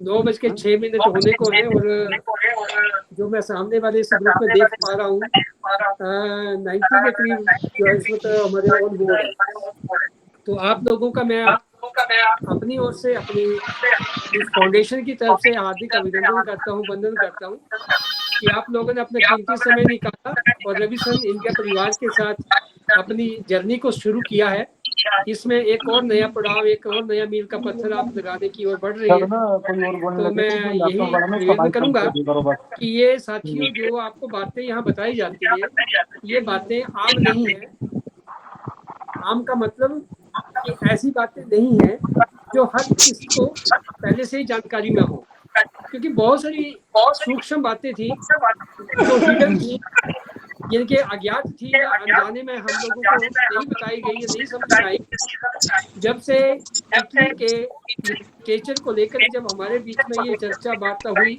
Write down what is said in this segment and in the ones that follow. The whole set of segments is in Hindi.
9:06 होने को है और जो मैं सामने वाले इस ग्रुप में देख पा रहा हूँ 90 के करीब जो है इस वक्त हमारे ऑन बोर्ड है। तो आप लोगों का मैं अपनी ओर से अपनी इस फाउंडेशन की तरफ से हार्दिक अभिनंदन करता हूँ, वंदन करता हूँ कि आप लोगों ने अपना कीमती समय निकाला और रविसन इंडिया परिवार के साथ अपनी जर्नी को शुरू किया है। इसमें एक और नया पड़ाव, एक और नया मील का पत्थर आप लगाने की ओर बढ़ रहे हैं। तो मैं यही निवेदन करूंगा कि ये साथियों जो आपको बातें यहाँ बताई जाती है, ये बातें आम नहीं है। आम का मतलब कि ऐसी बातें नहीं है जो हर किसी को पहले से ही जानकारी में हो, क्योंकि बहुत सारी सूक्ष्म बातें थी जो हिडन थी, जिनके अज्ञात थी या अनजाने में हम लोगों को नहीं बताई गई या नहीं समझ में आई। जब से इटली के लिटरेचर को लेकर जब हमारे बीच में ये चर्चा वार्ता हुई,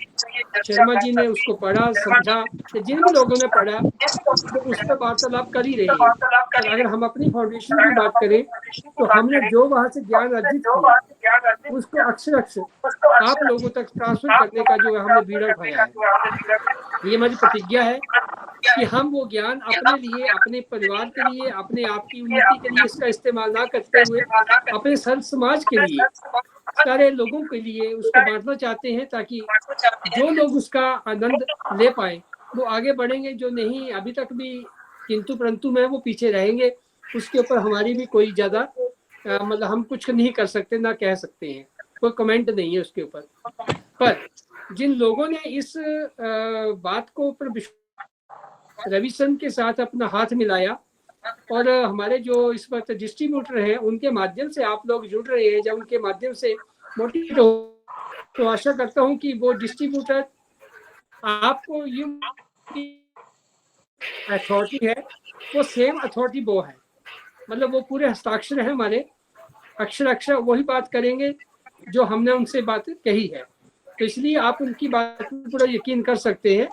शर्मा जी ने उसको पढ़ा, समझा, जिन भी लोगों ने पढ़ा वो उस पर वार्तालाप कर ही रहे हैं। पर अगर हम अपनी फाउंडेशन की बात करें तो हमने जो वहां से ज्ञान अर्जित किया उसको अक्षर आप लोगों तक ट्रांसफर करने का जो है हमने बीड़ा उठाया है। ये हमारी प्रतिज्ञा है कि हम वो ज्ञान अपने लिए, अपने परिवार के लिए, अपने आप की उन्नति के लिए इसका इस्तेमाल ना करते हुए अपने सर्व समाज के लिए, सारे लोगों के लिए उसको बांटना चाहते हैं, ताकि जो लोग उसका आनंद ले पाए वो आगे बढ़ेंगे, जो नहीं अभी तक भी किंतु परंतु में वो पीछे रहेंगे। उसके ऊपर हमारी भी कोई ज्यादा मतलब हम कुछ नहीं कर सकते, ना कह सकते हैं, कोई कमेंट नहीं है उसके ऊपर। पर जिन लोगों ने इस बात को ऊपर रविसन के साथ अपना हाथ मिलाया और हमारे जो इस वक्त डिस्ट्रीब्यूटर हैं उनके माध्यम से आप लोग जुड़ रहे हैं, जब उनके माध्यम से मोटिवेट हो तो आशा करता हूं कि वो डिस्ट्रीब्यूटर आपको ये अथॉरिटी है वो सेम अथॉरिटी वो है, मतलब वो पूरे हस्ताक्षर है हमारे, अक्षर वही बात करेंगे जो हमने उनसे बात कही है। तो इसलिए आप उनकी बात पर पूरा यकीन कर सकते हैं।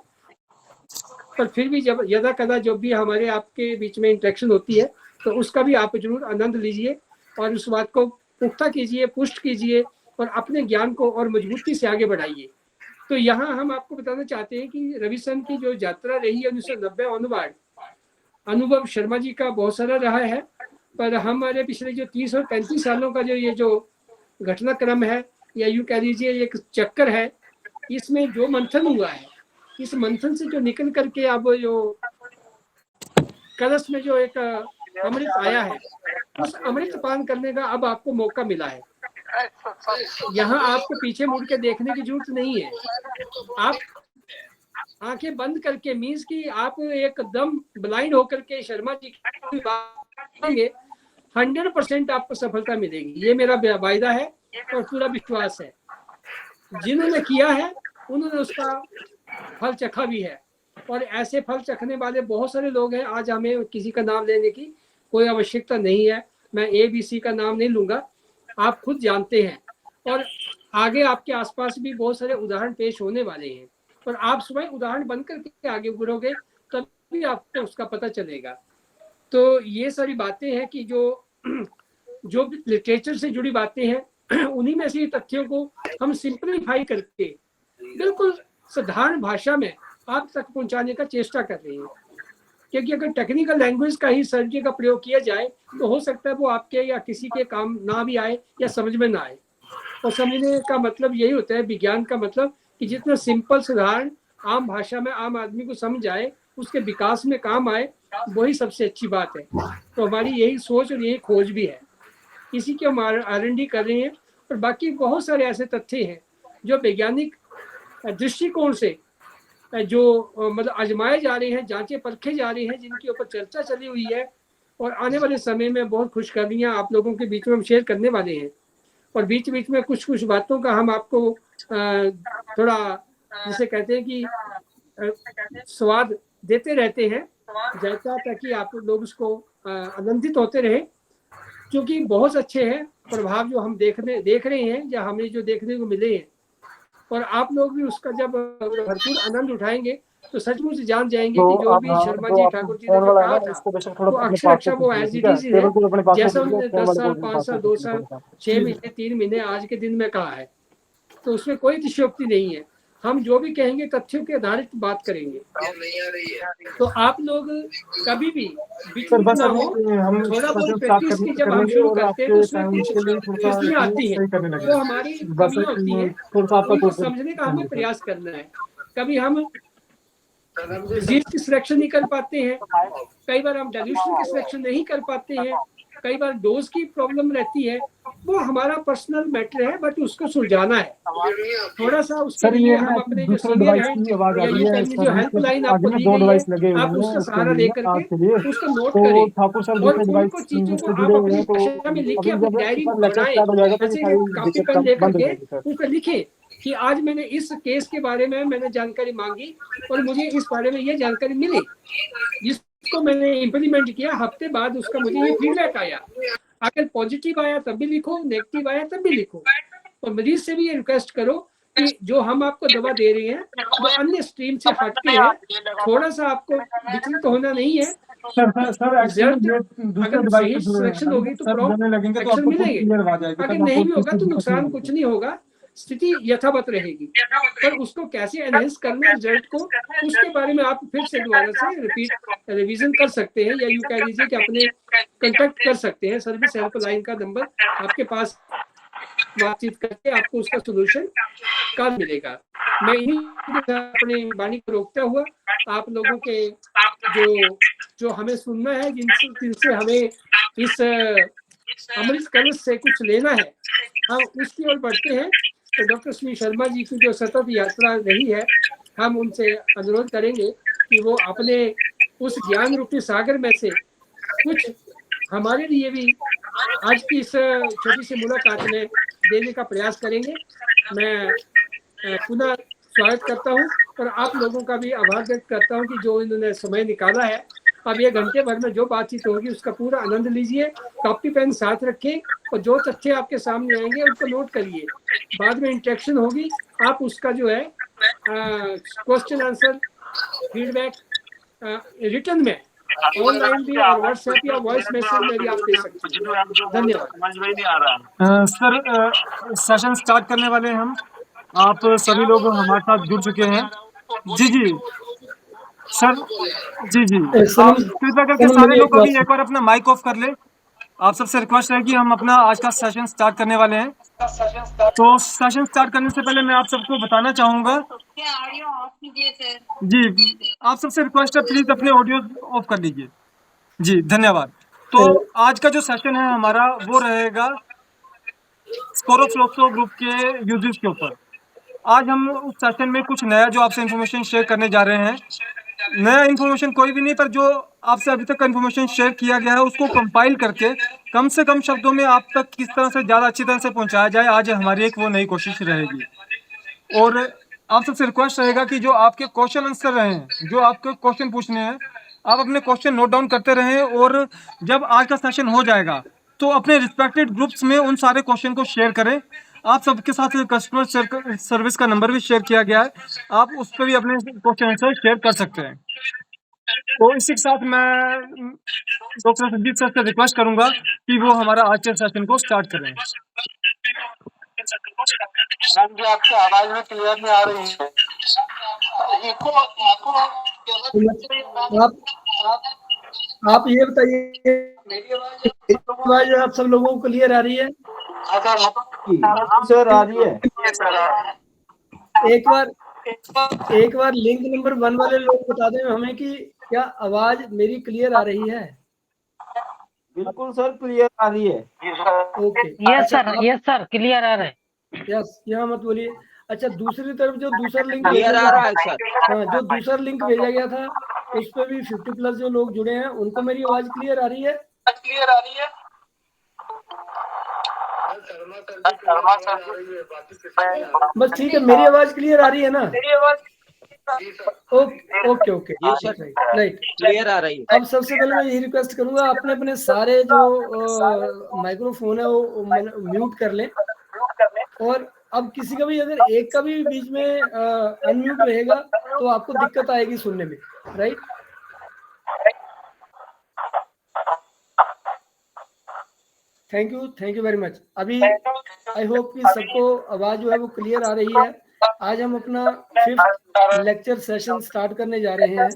पर फिर भी जब यदा कदा जब भी हमारे आपके बीच में इंटरेक्शन होती है तो उसका भी आप जरूर आनंद लीजिए और उस बात को पुख्ता कीजिए, पुष्ट कीजिए और अपने ज्ञान को और मजबूती से आगे बढ़ाइए। तो यहाँ हम आपको बताना चाहते हैं कि रविसन की जो यात्रा रही है 1990 ऑनवर्ड, अनुभव शर्मा जी का बहुत सारा रहा है, पर हमारे पिछले जो 30 और 35 सालों का जो ये जो घटनाक्रम है या यूं कह लीजिए एक चक्कर है, इसमें जो मंथन हुआ है, इस मंथन से जो निकल करके अब जो कलश में जो एक अमृत आया है, उस अमृत पान करने का अब आपको मौका मिला है। यहाँ आपको पीछे मुड़ के देखने की जरूरत नहीं है। आप आंखें बंद करके मीन्स कि आप एकदम ब्लाइंड होकर के शर्मा जी की बात 100% आपको सफलता मिलेगी, ये मेरा वायदा है और पूरा विश्वास है। जिन्होंने किया है उन्होंने उसका फल चखा भी है और ऐसे फल चखने वाले बहुत सारे लोग हैं। आज हमें किसी का नाम लेने की कोई आवश्यकता नहीं है, मैं ABC का नाम नहीं लूंगा, आप खुद जानते हैं और आगे आपके आसपास भी बहुत सारे उदाहरण पेश होने वाले हैं और आप स्वयं उदाहरण बनकर के आगे बढ़ोगे तभी आपको उसका पता चलेगा। तो ये सारी बातें हैं कि जो लिटरेचर से जुड़ी बातें हैं उन्हीं में से तथ्यों को हम सिंपलीफाई करके बिल्कुल साधारण भाषा में आप तक पहुंचाने का चेष्टा कर रहे हैं। क्योंकि अगर टेक्निकल लैंग्वेज का ही सर्जी का प्रयोग किया जाए तो हो सकता है वो आपके या किसी के काम ना भी आए या समझ में ना आए। और समझने का मतलब यही होता है, विज्ञान का मतलब कि जितना सिंपल साधारण आम भाषा में आम आदमी को समझ आए, उसके विकास में काम आए, वही सबसे अच्छी बात है। तो हमारी यही सोच और यही खोज भी है, इसी के हम R&D कर रहे हैं। और बाकी बहुत सारे ऐसे तथ्य हैं जो वैज्ञानिक दृष्टिकोण से जो मतलब आजमाए जा रहे हैं, जांचे परखे जा रहे हैं, जिनके ऊपर चर्चा चली हुई है और आने वाले समय में बहुत खुशखबरियां आप लोगों के बीच में हम शेयर करने वाले हैं। और बीच बीच में कुछ कुछ बातों का हम आपको थोड़ा जिसे कहते हैं कि स्वाद देते रहते हैं जैसा, ताकि आप लोग उसको आनंदित होते रहे, क्योंकि बहुत अच्छे हैं प्रभाव जो हम देख रहे हैं या हमें जो देखने को मिले हैं। और आप लोग भी उसका जब भरपूर आनंद उठाएंगे तो सचमुच जान जाएंगे कि जो भी शर्मा जी ठाकुर जी ने जो कहा था वो अक्षर वो एज इट इज है, जैसा उन्होंने 10 साल 5 साल 2 साल 6 महीने 3 महीने आज के दिन में कहा है। तो उसमें कोई अतिशयोक्ति नहीं है। हम जो भी कहेंगे तथ्यों के आधारित बात करेंगे। तो आप लोग कभी भी विचलित ना हो। थोड़ा बहुत प्रैक्टिस की जब हम शुरू करते हैं तो उसमें कुछ त्रुटियां आती हैं, वो हमारी कमियां होती हैं, उनको समझने का हमें प्रयास करना है। कभी हम डिजीज की सिलेक्शन नहीं कर पाते हैं, कई बार हम डाइल्यूशन की सिलेक्शन नहीं कर पाते हैं, कई बार डोज की प्रॉब्लम रहती है, वो हमारा पर्सनल मैटर है, बट उसको सुलझाना है। थोड़ा सा उसके लिए हम अपने जो सीनियर हैं या ये कहेंगे जो हेल्पलाइन आपको दी गई है, आप उसका सहारा लेकर के उसको नोट करें और उनको चीजों को आप अपनी भाषा में लिखें, अपनी डायरी में बनाएं, ऐसे कॉपी पेन लेकर के उस पर लिखें कि आज मैंने इस केस के बारे में मैंने जानकारी मांगी और मुझे इस बारे में ये जानकारी मिली, जिसको मैंने इम्प्लीमेंट किया, हफ्ते बाद उसका मुझे ये फीडबैक आया। अगर पॉजिटिव आया तब भी लिखो, नेगेटिव आया तब भी लिखो। और मरीज से भी ये रिक्वेस्ट करो कि जो हम आपको दवा दे रहे हैं वो अन्य स्ट्रीम से हटके है, थोड़ा सा आपको विचलित होना नहीं है। रिजल्ट अगर सही सिलेक्शन होगी तो प्रॉपर एक्शन मिलेंगे, अगर नहीं भी होगा तो नुकसान कुछ नहीं होगा, स्थिति यथावत रहेगी। पर उसको कैसे एनहेंस करना है रिजल्ट को, उसके बारे में आप फिर से दोबारा से रिपीट रिवीजन कर सकते हैं, या यूं कह लीजिए कि अपने कंटेक्ट कर सकते हैं। सर्विस हेल्पलाइन का नंबर आपके पास, बातचीत करके आपको उसका सोल्यूशन कल मिलेगा। मैं इन्हीं अपनी वाणी को रोकता हुआ आप लोगों के जो हमें सुनना है, जिनसे हमें इस अमृत कलश से कुछ लेना है, हम उसकी ओर बढ़ते हैं। तो डॉक्टर श्री शर्मा जी की जो सतत यात्रा रही है, हम उनसे अनुरोध करेंगे कि वो अपने उस ज्ञान रूपी सागर में से कुछ हमारे लिए भी आज की इस छोटी सी मुलाकात में देने का प्रयास करेंगे। मैं पुनः स्वागत करता हूं और आप लोगों का भी आभार व्यक्त करता हूं कि जो इन्होंने समय निकाला है। अब ये घंटे भर में जो बातचीत होगी उसका पूरा आनंद लीजिए, कॉपी पेन साथ रखें और जो तथ्य आपके सामने आएंगे उनको नोट करिए। बाद में इंटरेक्शन होगी, आप उसका जो है क्वेश्चन आंसर फीडबैक रिटर्न में ऑनलाइन भी और व्हाट्सएप या वॉइस मैसेज में भी आप दे सकते हैं। धन्यवाद। सर सेशन स्टार्ट करने वाले हैं हम। आप सभी लोग हमारे साथ जुड़ चुके हैं। जी जी सर, जी जी आप कृपया करके सारे लोग अभी एक बार अपना माइक ऑफ कर ले। आप सबसे रिक्वेस्ट है कि हम अपना आज का सेशन स्टार्ट करने वाले हैं। तो सेशन स्टार्ट करने से पहले मैं आप सबको बताना चाहूंगा, जी आप सबसे रिक्वेस्ट है प्लीज अपने ऑडियो ऑफ कर लीजिए। जी धन्यवाद। तो आज का जो सेशन है हमारा वो रहेगा स्पोरोफ्लोक्सो ग्रुप के यूजेस के ऊपर। आज हम उस सेशन में कुछ नया जो आपसे इन्फॉर्मेशन शेयर करने जा रहे हैं, नया इन्फॉर्मेशन कोई भी नहीं, पर जो आपसे अभी तक इन्फॉर्मेशन शेयर किया गया है उसको कंपाइल करके कम से कम शब्दों में आप तक किस तरह से ज़्यादा अच्छी तरह से पहुंचाया जाए, आज हमारी एक वो नई कोशिश रहेगी। और आप सबसे रिक्वेस्ट रहेगा कि जो आपके क्वेश्चन आंसर रहे हैं, जो आपके क्वेश्चन पूछने हैं, आप अपने क्वेश्चन नोट डाउन करते रहें और जब आज का सेशन हो जाएगा तो अपने रिस्पेक्टेड ग्रुप्स में उन सारे क्वेश्चन को शेयर करें। आप सबके साथ कस्टमर सर्विस का नंबर भी शेयर किया गया है, आप उस पर भी अपने क्वेश्चन आंसर शेयर कर सकते हैं। तो इसी के साथ मैं डॉक्टर संदीप सर से रिक्वेस्ट करूंगा कि वो हमारा आज के सेशन को स्टार्ट करें। जी आपकी आवाज में क्लियर नहीं आ रही है। आप ये बताइए, आवाज आप सब लोगों को क्लियर आ रही है? सर आ रही है। एक बार लिंक नंबर 1 वाले लोग बता दें हमें कि क्या आवाज मेरी क्लियर आ रही है? बिल्कुल सर क्लियर आ रही है। ओके, यस सर क्लियर आ रहा है। यस, यहाँ मत बोलिए। अच्छा, दूसरी तरफ जो दूसरा लिंक क्लियर आ रहा है सर। हाँ, जो दूसरा लिंक भेजा गया था उस पर भी 50+ जो लोग जुड़े हैं उनको मेरी आवाज क्लियर आ रही है? क्लियर आ रही है। बस ठीक है, मेरी आवाज क्लियर आ रही है ना? मेरी आवाज ओके ओके, राइट, क्लियर आ रही है। अब सबसे पहले मैं यही रिक्वेस्ट करूंगा, अपने अपने सारे जो माइक्रोफोन है वो म्यूट कर लें। और अब किसी का भी अगर एक का भी बीच में अनम्यूट रहेगा तो आपको दिक्कत आएगी सुनने में, right? Thank you very much. अभी आई होप कि सबको आवाज जो है वो क्लियर आ रही है। आज हम अपना 5th लेक्चर सेशन स्टार्ट करने जा रहे हैं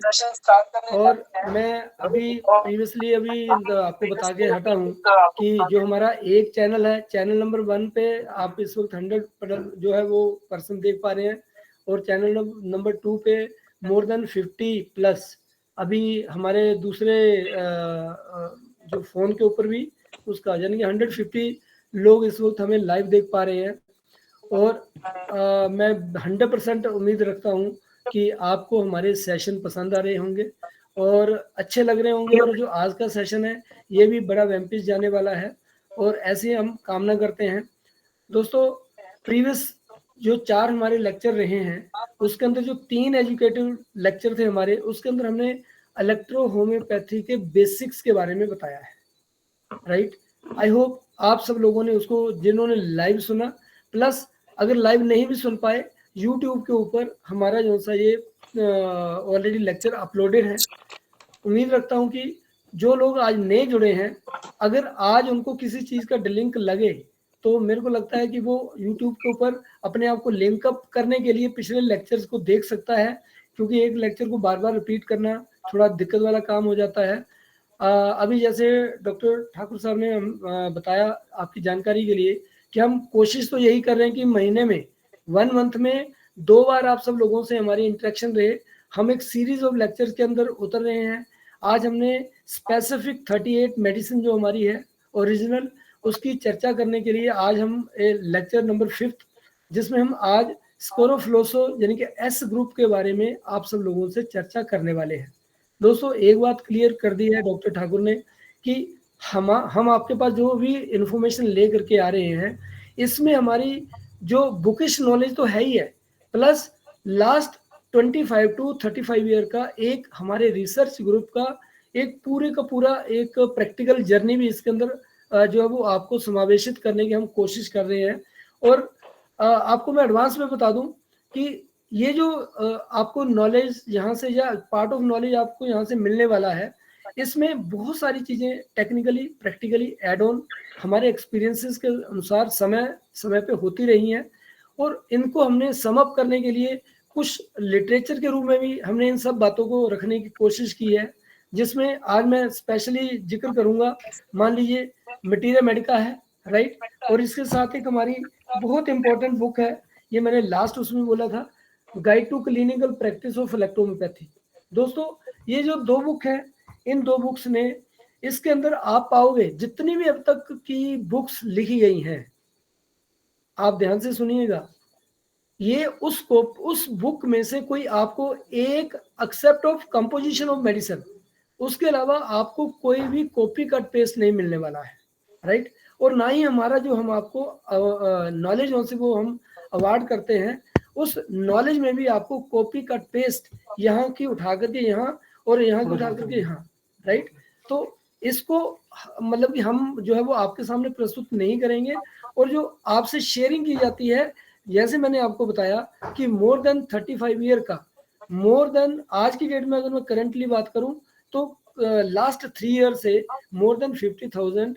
और मैं अभी प्रीवियसली आपको बता के हटा हूँ कि जो हमारा एक चैनल है, चैनल नंबर 1 पे आप इस वक्त 100 जो है वो पर्सन देख पा रहे हैं और चैनल नंबर 2 पे मोर देन 50+ अभी हमारे दूसरे जो फोन के ऊपर भी उसका यानी कि 150 लोग इस वक्त हमें लाइव देख पा रहे हैं और मैं 100% उम्मीद रखता हूं कि आपको हमारे सेशन पसंद आ रहे होंगे और अच्छे लग रहे होंगे और जो आज का सेशन है ये भी बड़ा वेम्पिस जाने वाला है और ऐसे हम कामना करते हैं। दोस्तों प्रीवियस जो 4 हमारे लेक्चर रहे हैं उसके अंदर जो 3 एजुकेटिव लेक्चर थे हमारे, उसके अंदर हमने इलेक्ट्रो होम्योपैथी के बेसिक्स के बारे में बताया है, राइट। आई होप आप सब लोगों ने उसको, जिन्होंने लाइव सुना, प्लस अगर लाइव नहीं भी सुन पाए, यूट्यूब के ऊपर हमारा जो सा ये ऑलरेडी लेक्चर अपलोडेड है। उम्मीद रखता हूं कि जो लोग आज नए जुड़े हैं, अगर आज उनको किसी चीज का लिंक लगे तो मेरे को लगता है कि वो यूट्यूब के ऊपर अपने आप को लिंक अप करने के लिए पिछले लेक्चर्स को देख सकता है, क्योंकि एक लेक्चर को बार बार रिपीट करना थोड़ा दिक्कत वाला काम हो जाता है। अभी जैसे डॉक्टर ठाकुर साहब ने बताया आपकी जानकारी के लिए कि हम कोशिश तो यही कर रहे हैं कि महीने में 1 मंथ में 2 बार आप सब लोगों से हमारी इंटरेक्शन रहे। हम एक सीरीज ऑफ लेक्चर्स के अंदर उतर रहे हैं। आज हमने स्पेसिफिक 38 मेडिसिन जो हमारी है ओरिजिनल, उसकी चर्चा करने के लिए आज हम लेक्चर नंबर 5th, जिसमें हम आज स्कोरोफ्लोसो यानी कि एस ग्रुप के बारे में आप सब लोगों से चर्चा करने वाले हैं। दोस्तों एक बात क्लियर कर दी है डॉक्टर ठाकुर ने कि हम आपके पास जो भी इंफॉर्मेशन ले करके आ रहे हैं, इसमें हमारी जो बुकिश नॉलेज तो है ही है, प्लस लास्ट 25 to 35 ईयर का एक हमारे रिसर्च ग्रुप का एक पूरे का पूरा एक प्रैक्टिकल जर्नी भी इसके अंदर जो है वो आपको समावेशित करने की हम कोशिश कर रहे हैं। और आपको मैं एडवांस में बता दूं कि ये जो आपको नॉलेज यहाँ से या पार्ट ऑफ नॉलेज आपको यहाँ से मिलने वाला है, इसमें बहुत सारी चीज़ें टेक्निकली प्रैक्टिकली एड ऑन हमारे एक्सपीरियंसेस के अनुसार समय समय पे होती रही हैं और इनको हमने सम अप करने के लिए कुछ लिटरेचर के रूप में भी हमने इन सब बातों को रखने की कोशिश की है, जिसमें आज मैं स्पेशली जिक्र करूंगा। मान लीजिए मटीरिया मेडिका है, राइट, और इसके साथ एक हमारी बहुत इंपॉर्टेंट बुक है, ये मैंने लास्ट उसमें बोला था, guide to clinical practice of electrohomeopathy. दोस्तों ये जो 2 बुक है, इन 2 बुक्स ने, इसके अंदर आप पाओगे जितनी भी अब तक की बुक्स लिखी गई हैं, आप ध्यान से सुनिएगा, ये उस बुक में से कोई आपको एक except of composition of medicine, उसके अलावा आपको कोई भी कॉपी कट पेस्ट नहीं मिलने वाला है, राइट। और ना ही हमारा जो हम आपको नॉलेज से वो हम अवार्ड करते हैं, उस नॉलेज में भी आपको कॉपी कट पेस्ट यहाँ की उठा करके यहाँ और यहाँ की उठा करके यहाँ, राइट। तो इसको मतलब कि हम जो है वो आपके सामने प्रस्तुत नहीं करेंगे। और जो आपसे शेयरिंग की जाती है, जैसे मैंने आपको बताया कि मोर देन 35 ईयर का, मोर देन आज की डेट में अगर मैं करंटली बात करूं तो लास्ट 3 ईयर से मोर देन 50,000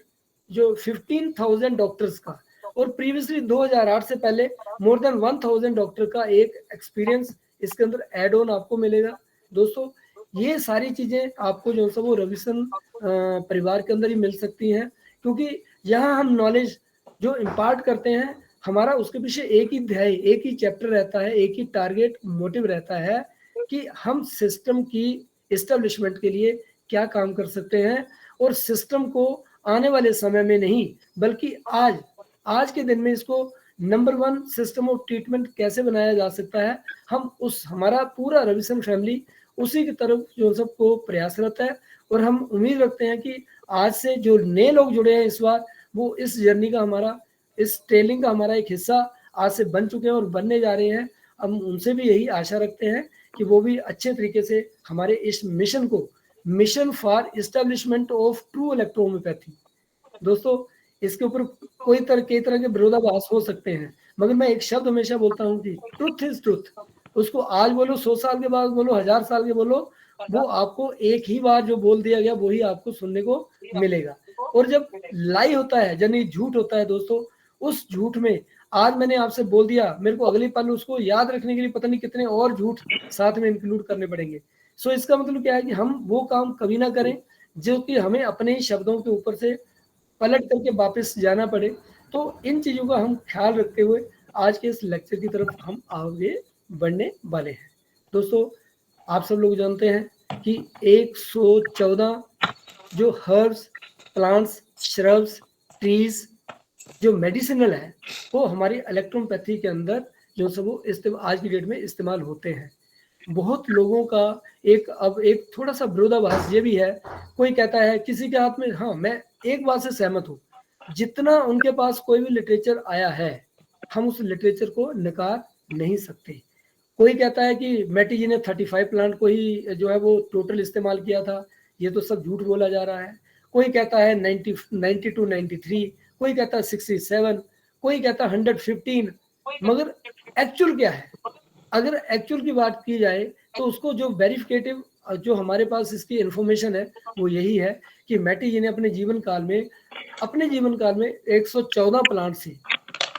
जो 15,000 डॉक्टर्स का, और प्रीवियसली 2008 से पहले मोर देन 1,000 डॉक्टर का एक एक्सपीरियंस इसके अंदर एड ऑन आपको मिलेगा। दोस्तों ये सारी चीजें आपको जो सब वो रविसन परिवार के अंदर ही मिल सकती हैं, क्योंकि यहाँ हम नॉलेज जो इम्पार्ट करते हैं, हमारा उसके पीछे एक ही ध्येय, एक ही चैप्टर रहता है, एक ही टारगेट मोटिव रहता है कि हम सिस्टम की एस्टेब्लिशमेंट के लिए क्या काम कर सकते हैं, और सिस्टम को आने वाले समय में नहीं बल्कि आज के दिन में इसको नंबर 1 सिस्टम ऑफ ट्रीटमेंट कैसे बनाया जा सकता है, हम उस हमारा पूरा रविसन फैमिली उसी की तरफ जो सबको प्रयासरत है। और हम उम्मीद रखते हैं कि आज से जो नए लोग जुड़े हैं इस बार, वो इस जर्नी का हमारा, इस ट्रेनिंग का हमारा एक हिस्सा आज से बन चुके हैं और बनने जा रहे हैं। हम उनसे भी यही आशा रखते हैं कि वो भी अच्छे तरीके से हमारे इस मिशन को, mission for establishment of true electrohomeopathy, दोस्तों इसके ऊपर कई तरह के विरोधाभास हो सकते हैं, मगर मैं एक शब्द हमेशा बोलता हूँ कि ट्रुथ इज ट्रुथ। उसको आज बोलो, 100 साल के बाद बोलो, 1000 साल के बोलो, वो आपको एक ही बार जो बोल दिया गया वही आपको सुनने को मिलेगा। और जब लाई होता है यानी झूठ होता है दोस्तों, उस झूठ में आज मैंने आपसे बोल दिया, मेरे को अगले पल उसको याद रखने के लिए पता नहीं कितने और झूठ साथ में इंक्लूड करने पड़ेंगे। सो इसका मतलब क्या है कि हम वो काम कभी ना करें जो कि हमें अपने ही शब्दों के ऊपर से पलट करके वापस जाना पड़े। तो इन चीज़ों का हम ख्याल रखते हुए आज के इस लेक्चर की तरफ हम आगे बढ़ने वाले हैं। दोस्तों आप सब लोग जानते हैं कि 114 जो हर्ब्स, प्लांट्स, श्रब्स, ट्रीज जो मेडिसिनल है वो हमारी इलेक्ट्रोपैथी के अंदर जो सब वो आज की डेट में इस्तेमाल होते हैं। बहुत लोगों का एक थोड़ा सा विरोधाभास ये भी है, कोई कहता है किसी के हाथ में, हाँ मैं एक बात से सहमत हूँ, जितना उनके पास कोई भी लिटरेचर आया है हम उस लिटरेचर को नकार नहीं सकते। कोई कहता है कि मैटी जी ने 35 प्लांट को ही जो है वो टोटल इस्तेमाल किया था, ये तो सब झूठ बोला जा रहा है। कोई कहता है 92, 93, कोई कहता है 67, कोई कहता है 115, मगर एक्चुअल क्या है? अगर एक्चुअल की बात की जाए तो उसको जो वेरिफिकेटिव जो हमारे पास इसकी इंफॉर्मेशन है वो यही है कि मैटी जी ने अपने जीवन काल में 114 प्लांट से,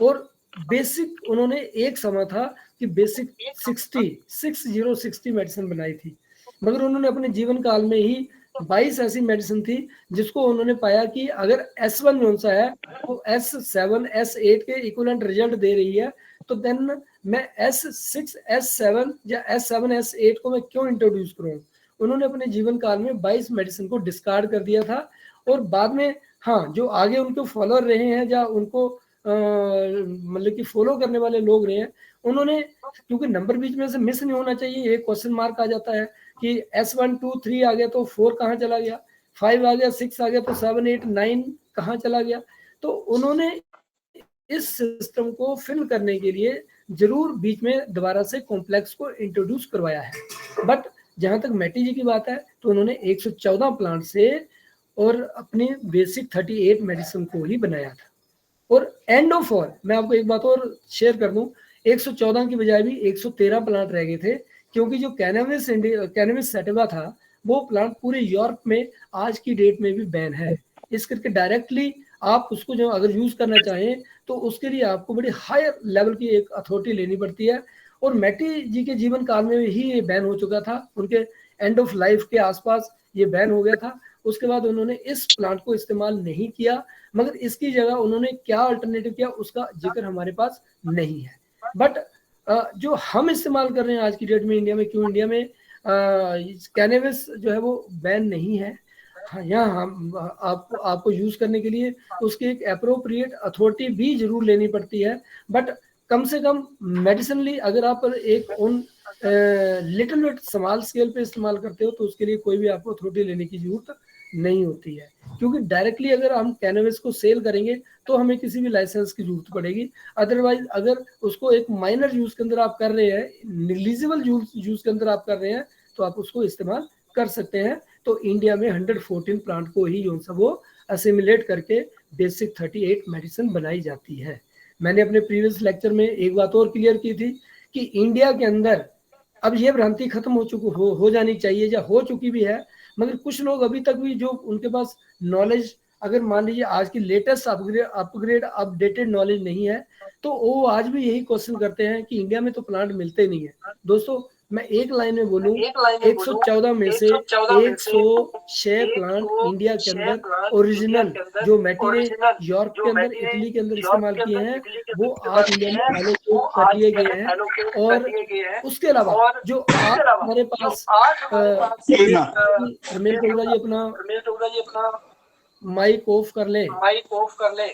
और बेसिक उन्होंने एक समय था कि बेसिक 60 मेडिसिन बनाई थी, मगर उन्होंने अपने जीवन काल में ही 22 ऐसी मेडिसिन थी जिसको उन्होंने पाया कि अगर S1 कौन सा है वो S7 S8 के इक्विवेलेंट रिजल्ट दे रही है, तो देन मैं S6 S7 या S7 S8 को मैं क्यों इंट्रोड्यूस करूं। उन्होंने अपने जीवन काल में 22 मेडिसिन को डिस्कार्ड कर दिया था, और बाद में हाँ जो आगे उनको फॉलोअर रहे हैं या उनको मतलब कि फॉलो करने वाले लोग रहे हैं, उन्होंने, क्योंकि नंबर बीच में से मिस नहीं होना चाहिए, एक क्वेश्चन मार्क आ जाता है कि S1 2 3 आ गया तो 4 कहाँ चला गया, 5 आ गया, 6 आ गया तो 7 8 9 कहाँ चला गया। तो उन्होंने इस सिस्टम को फिल करने के लिए जरूर बीच में दोबारा से कॉम्प्लेक्स को इंट्रोड्यूस करवाया है। बट जहां तक मैटी जी की बात है तो उन्होंने 114 प्लांट से और अपनी बेसिक 38 मेडिसिन को ही बनाया था। और एंड ऑफ ऑल मैं आपको एक बात और शेयर कर दूं, 114 की बजाय भी 113 प्लांट रह गए थे, क्योंकि जो कैनबिस सैटिवा था वो प्लांट पूरे यूरोप में आज की डेट में भी बैन है। इस करके डायरेक्टली आप उसको जो अगर यूज करना चाहें तो उसके लिए आपको बड़ी हायर लेवल की एक अथॉरिटी लेनी पड़ती है, और मैटी जी के जीवन काल में ही ये बैन हो चुका था, उनके एंड ऑफ लाइफ के आसपास ये बैन हो गया था। उसके बाद उन्होंने इस प्लांट को इस्तेमाल नहीं किया, मगर इसकी जगह उन्होंने क्या अल्टरनेटिव किया उसका जिक्र हमारे पास नहीं है। बट जो हम इस्तेमाल कर रहे हैं आज की डेट में इंडिया में, क्यों इंडिया में कैनबिस जो है वो बैन नहीं है, हाँ यहाँ हम आपको यूज करने के लिए उसकी एक अप्रोप्रिएट अथॉरिटी भी जरूर लेनी पड़ती है। बट कम से कम मेडिसिनली अगर आप एक उन लिटिल बिट स्मॉल स्केल पे इस्तेमाल करते हो तो उसके लिए कोई भी आपको अथॉरिटी लेने की जरूरत नहीं होती है, क्योंकि डायरेक्टली अगर हम कैनबिस को सेल करेंगे तो हमें किसी भी लाइसेंस की जरूरत पड़ेगी। अदरवाइज अगर उसको एक माइनर यूज के अंदर आप कर रहे हैं, निग्लिजिबल यूज के अंदर आप कर रहे हैं, तो आप उसको इस्तेमाल कर सकते हैं। तो इंडिया में 114 प्लांट को ही जो वो असिमिलेट करके बेसिक 38 मेडिसिन बनाई जाती है। मैंने अपने प्रीवियस लेक्चर में एक बात और क्लियर की थी कि इंडिया के अंदर अब ये भ्रांति खत्म हो जानी चाहिए, या हो चुकी भी है, मगर कुछ लोग अभी तक भी जो उनके पास नॉलेज, अगर मान लीजिए आज की लेटेस्ट अपग्रेड अपडेटेड नॉलेज नहीं है, तो वो आज भी यही क्वेश्चन करते हैं कि इंडिया में तो प्लांट मिलते नहीं है। दोस्तों मैं एक लाइन में बोलूं, 114 में से 106 प्लांट इंडिया के अंदर ओरिजिनल जो मैटी ने यूरोप के अंदर, इटली के अंदर इस्तेमाल किए हैं, वो आज इंडिया में एलोकेट कर लिए गए हैं। और उसके अलावा जो आज हमारे पास रमेश टोगरा जी अपना माइक ऑफ कर ले।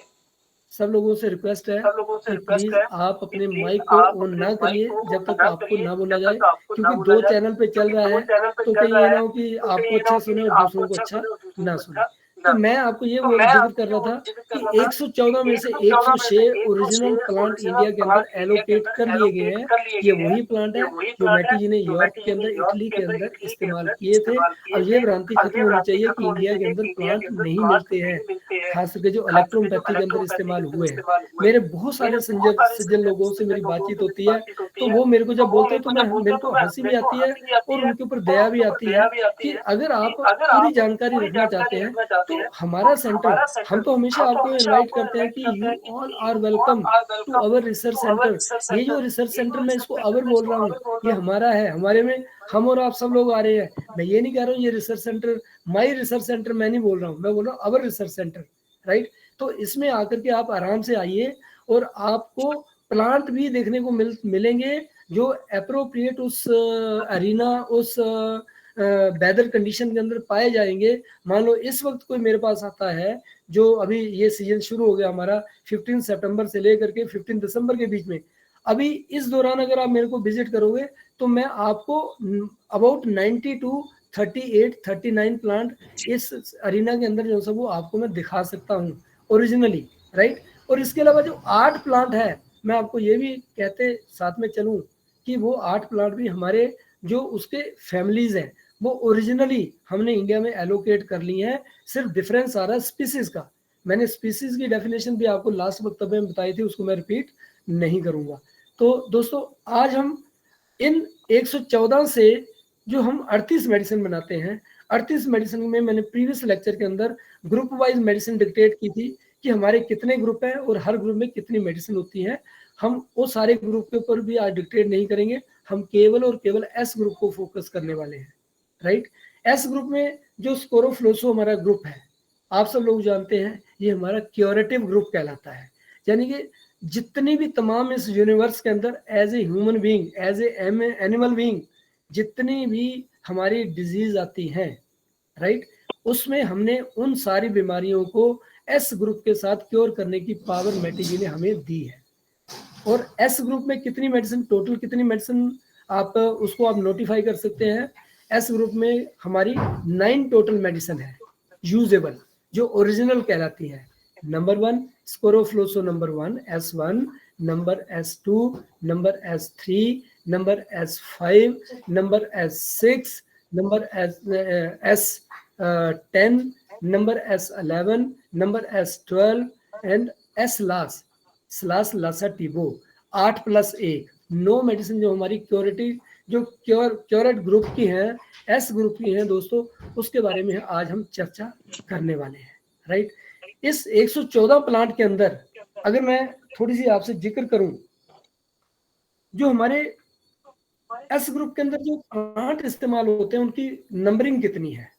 सब लोगों से रिक्वेस्ट है कि प्लीज आप अपने माइक को ऑन ना करिए जब तक आपको ना बोला जाए, क्योंकि 2 चैनल पे चल रहा है, तो कहीं ये ना हो कि आपको अच्छा सुने और दूसरों को अच्छा ना सुने। तो मैं आपको ये जिक्र कर रहा था कि 114 में से 106 ओरिजिनल प्लांट इंडिया के अंदर एलोकेट कर लिए गए हैं। ये वही प्लांट है जो मैटी जी ने यूरोप के अंदर, इटली के अंदर इस्तेमाल किए थे। और ये भ्रांति खत्म होनी चाहिए कि इंडिया के अंदर प्लांट नहीं मिलते हैं, खास करके जो इलेक्ट्रोपैथी के अंदर इस्तेमाल हुए हैं। मेरे बहुत सारे सज्जन लोगों से मेरी बातचीत होती है, तो वो मेरे को जब बोलते हैं तो मेरे को हंसी भी आती है और उनके ऊपर दया भी आती है कि अगर आप पूरी जानकारी रखना चाहते हैं तो हमारा सेंटर, हम तो हमेशा आपको इनवाइट करते हैं कि you all are welcome to our research centre. ये जो रिसर्च सेंटर मैं इसको अवर बोल रहा हूँ, ये हमारा है, हमारे में हम और आप सब लोग आ रहे हैं। मैं ये नहीं कह रहा हूँ ये research centre, my research centre मैं नहीं बोल रहा हूँ, मैं बोल रहा हूँ अवर रिसर्च सेंटर, राइट। तो इसमें आकर के आप आराम से आइए और आपको प्लांट भी देखने को मिलेंगे जो अप्रोप्रिएट उस अरीना, उस वेदर कंडीशन के अंदर पाए जाएंगे। मान लो इस वक्त कोई मेरे पास आता है, जो अभी ये सीजन शुरू हो गया हमारा 15 सितंबर से लेकर के 15 दिसंबर के बीच में, अभी इस दौरान अगर आप मेरे को विजिट करोगे तो मैं आपको अबाउट 90 टू 38 39 प्लांट इस अरीना के अंदर जो सब वो आपको मैं दिखा सकता हूँ ओरिजिनली, राइट। और इसके अलावा जो 8 प्लांट है, मैं आपको ये भी कहते साथ में चलूँ कि वो 8 प्लांट भी हमारे जो उसके फैमिलीज हैं वो ओरिजिनली हमने इंडिया में एलोकेट कर ली हैं। सिर्फ डिफरेंस आ रहा है स्पीसीज का। मैंने स्पीसीज की डेफिनेशन भी आपको लास्ट वक्तव्य में बताई थी, उसको मैं रिपीट नहीं करूंगा। तो दोस्तों आज हम इन 114 से जो हम 38 मेडिसिन बनाते हैं, 38 मेडिसिन में मैंने प्रीवियस लेक्चर के अंदर ग्रुप वाइज मेडिसिन डिक्टेट की थी कि हमारे कितने ग्रुप हैं और हर ग्रुप में कितनी मेडिसिन होती है। हम वो सारे ग्रुप के ऊपर भी आज डिक्टेट नहीं करेंगे, हम केवल और केवल एस ग्रुप को फोकस करने वाले हैं, राइट। एस ग्रुप में जो स्कोरोफ्लोसो हमारा ग्रुप है, आप सब लोग जानते हैं ये हमारा क्योरेटिव ग्रुप कहलाता है। यानी कि जितनी भी तमाम इस यूनिवर्स के अंदर as a human being, as a animal being, जितनी भी हमारी डिजीज आती हैं, राइट, उसमें हमने उन सारी बीमारियों को एस ग्रुप के साथ क्योर करने की पावर मेटीजी ने हमें दी है। और एस ग्रुप में कितनी मेडिसिन, टोटल कितनी मेडिसिन आप उसको आप नोटिफाई कर सकते हैं। एस ग्रुप में हमारी 9 टोटल मेडिसिन है यूजेबल, जो ओरिजिनल कहलाती है। नंबर 1 स्कोरोफ्लोसो, number 1 S1, number S2, number S3, number S5, number S6, number S10, number S11, number S12 and S last लासाटिवो। 8+1 9 मेडिसिन जो हमारी क्योरेटिव, जो क्योरेट ग्रुप की हैं, एस ग्रुप की हैं दोस्तों, उसके बारे में आज हम चर्चा करने वाले हैं, राइट। इस 114 प्लांट के अंदर अगर मैं थोड़ी सी आपसे जिक्र करूं, जो हमारे एस ग्रुप के अंदर जो प्लांट इस्तेमाल होते हैं उनकी नंबरिंग कितनी है।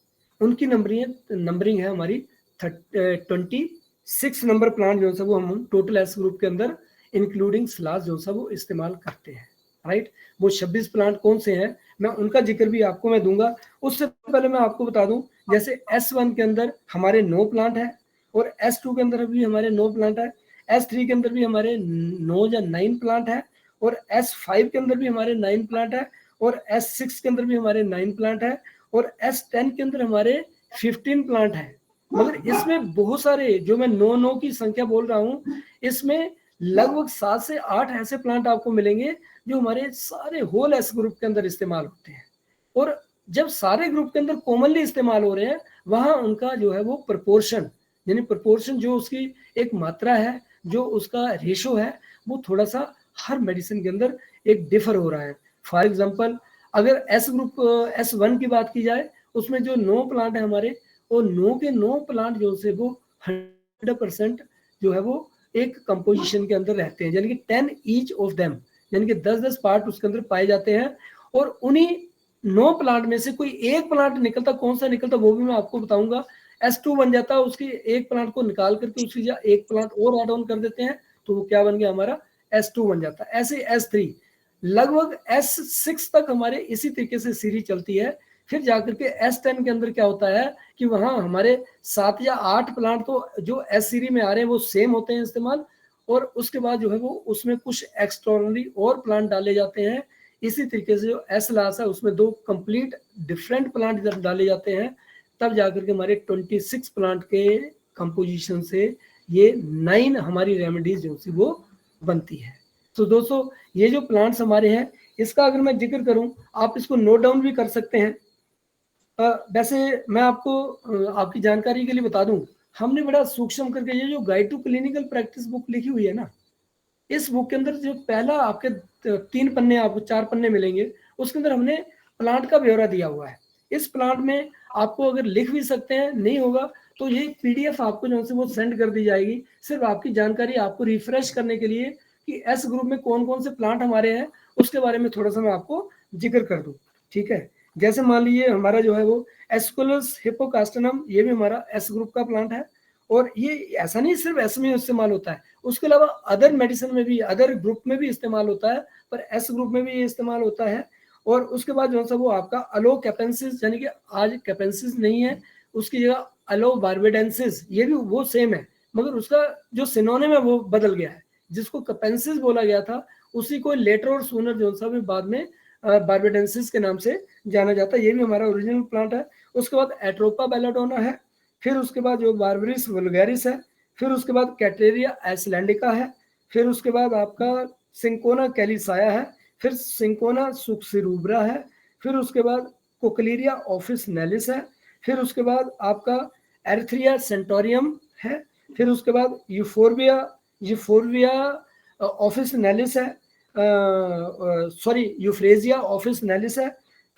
उनकी नंबरिंग है हमारी 26 नंबर प्लांट जो है वो हम टोटल एस ग्रुप के अंदर इंक्लूडिंग स्लास जो है वो इस्तेमाल करते हैं, राइट। वो 26 प्लांट कौन से हैं, मैं उनका जिक्र भी आपको मैं दूंगा। उससे पहले मैं आपको बता दूं, जैसे S1 के अंदर हमारे 9 प्लांट है और S2 के अंदर भी हमारे 9 प्लांट है, S3 के अंदर भी हमारे 9 या 9 प्लांट है, और S5 के अंदर भी हमारे 9 प्लांट है, और S6 के अंदर भी हमारे 9 प्लांट है, और S10 के अंदर हमारे 15 प्लांट है। मगर इसमें बहुत सारे, जो मैं 9 की संख्या बोल रहा हूँ, इसमें लगभग 7 से 8 ऐसे प्लांट आपको मिलेंगे जो हमारे सारे होल एस ग्रुप के अंदर इस्तेमाल होते हैं। और जब सारे ग्रुप के अंदर कॉमनली इस्तेमाल हो रहे हैं, वहां उनका जो है वो प्रोपोर्शन, यानी प्रोपोर्शन जो उसकी एक मात्रा है, जो उसका रेशो है, वो थोड़ा सा हर मेडिसिन के अंदर एक डिफर हो रहा है। फॉर एग्जाम्पल अगर एस ग्रुप S1 की बात की जाए, उसमें जो 9 प्लांट है हमारे, वो 9 के 9 प्लांट जो से वो 100% जो है वो एक कंपोजिशन के अंदर रहते हैं, यानी कि 10 ईच ऑफ देम, यानी कि 10-10 पार्ट उसके अंदर पाए जाते हैं। और उन्हीं 9 प्लांट में से कोई एक प्लांट निकलता, कौन सा निकलता वो भी मैं आपको बताऊंगा। S2 बन जाता है, उसकी एक प्लांट को निकाल करके उसकी एक प्लांट और ऐड ऑन कर देते हैं, तो वो क्या बन गया हमारा S2 बन जाता है। ऐसे S3 लगभग S6 तक हमारे इसी तरीके से सीरीज चलती है। फिर जाकर के S10 के अंदर क्या होता है कि वहां हमारे 7 या 8 प्लांट तो जो S सीरीज में आ रहे हैं वो सेम होते हैं इस्तेमाल, और उसके बाद जो है वो उसमें कुछ एक्स्ट्राऑर्डिनरी और प्लांट डाले जाते हैं। इसी तरीके से जो S लास है उसमें 2 कंप्लीट डिफरेंट प्लांट जब डाले जाते हैं, तब जाकर के हमारे 26 प्लांट के कंपोजिशन से ये 9 हमारी रेमेडीज जो सी वो बनती है। तो दोस्तों ये जो प्लांट्स हमारे हैं, इसका अगर मैं जिक्र करूं, आप इसको नोट डाउन भी कर सकते हैं। वैसे मैं आपको आपकी जानकारी के लिए बता दूं, हमने बड़ा सूक्ष्म करके ये जो guide to clinical practice book लिखी हुई है ना, इस बुक के अंदर जो पहला आपके 3 पन्ने, आपको 4 पन्ने मिलेंगे, उसके अंदर हमने प्लांट का ब्यौरा दिया हुआ है। इस प्लांट में आपको अगर लिख भी सकते हैं, नहीं होगा तो ये PDF आपको जो है वो सेंड कर दी जाएगी, सिर्फ आपकी जानकारी आपको रिफ्रेश करने के लिए कि एस ग्रुप में कौन कौन से प्लांट हमारे हैं, उसके बारे में थोड़ा सा मैं आपको जिक्र कर दूं। ठीक है, जैसे मान लीजिए हमारा जो है वो एस्कुलस हिपोकास्टनम, ये भी हमारा एस ग्रुप का प्लांट है, और ये ऐसा नहीं सिर्फ एस में इस्तेमाल होता है, उसके अलावा अदर मेडिसिन में भी, अदर ग्रुप में भी इस्तेमाल होता है, पर एस ग्रुप में भी ये इस्तेमाल होता है। और उसके बाद जो है वो आपका अलो कैपेंसिस, यानी कि आज कैपेंसिस नहीं है, उसकी जगह अलो बार्बेडेंसिस, ये भी वो सेम है, मगर उसका जो सिनोनिम है वो बदल गया है। जिसको कैपेंसिस बोला गया था उसी को लेटर और सूनर जो सा भी बाद में बार्बेडेंसिस के नाम से जाना जाता है। ये भी हमारा ओरिजिनल प्लांट है। उसके बाद एट्रोपा बेलाडोना है, फिर उसके बाद जो बार्बरिस वल्गैरिस है, फिर उसके बाद कैटेरिया आइसलैंडिका है, फिर उसके बाद आपका सिंकोना कैलिसाया है, फिर सिंकोना सुक्सिरूब्रा है, फिर उसके बाद कोकलीरिया ऑफिस नेलिस है, फिर उसके बाद आपका एर्थ्रिया सेंटोरियम है, फिर उसके बाद यूफोरबिया ऑफिस नेलिस है, सॉरी यूफ्रेजिया ऑफिस नेलिस है,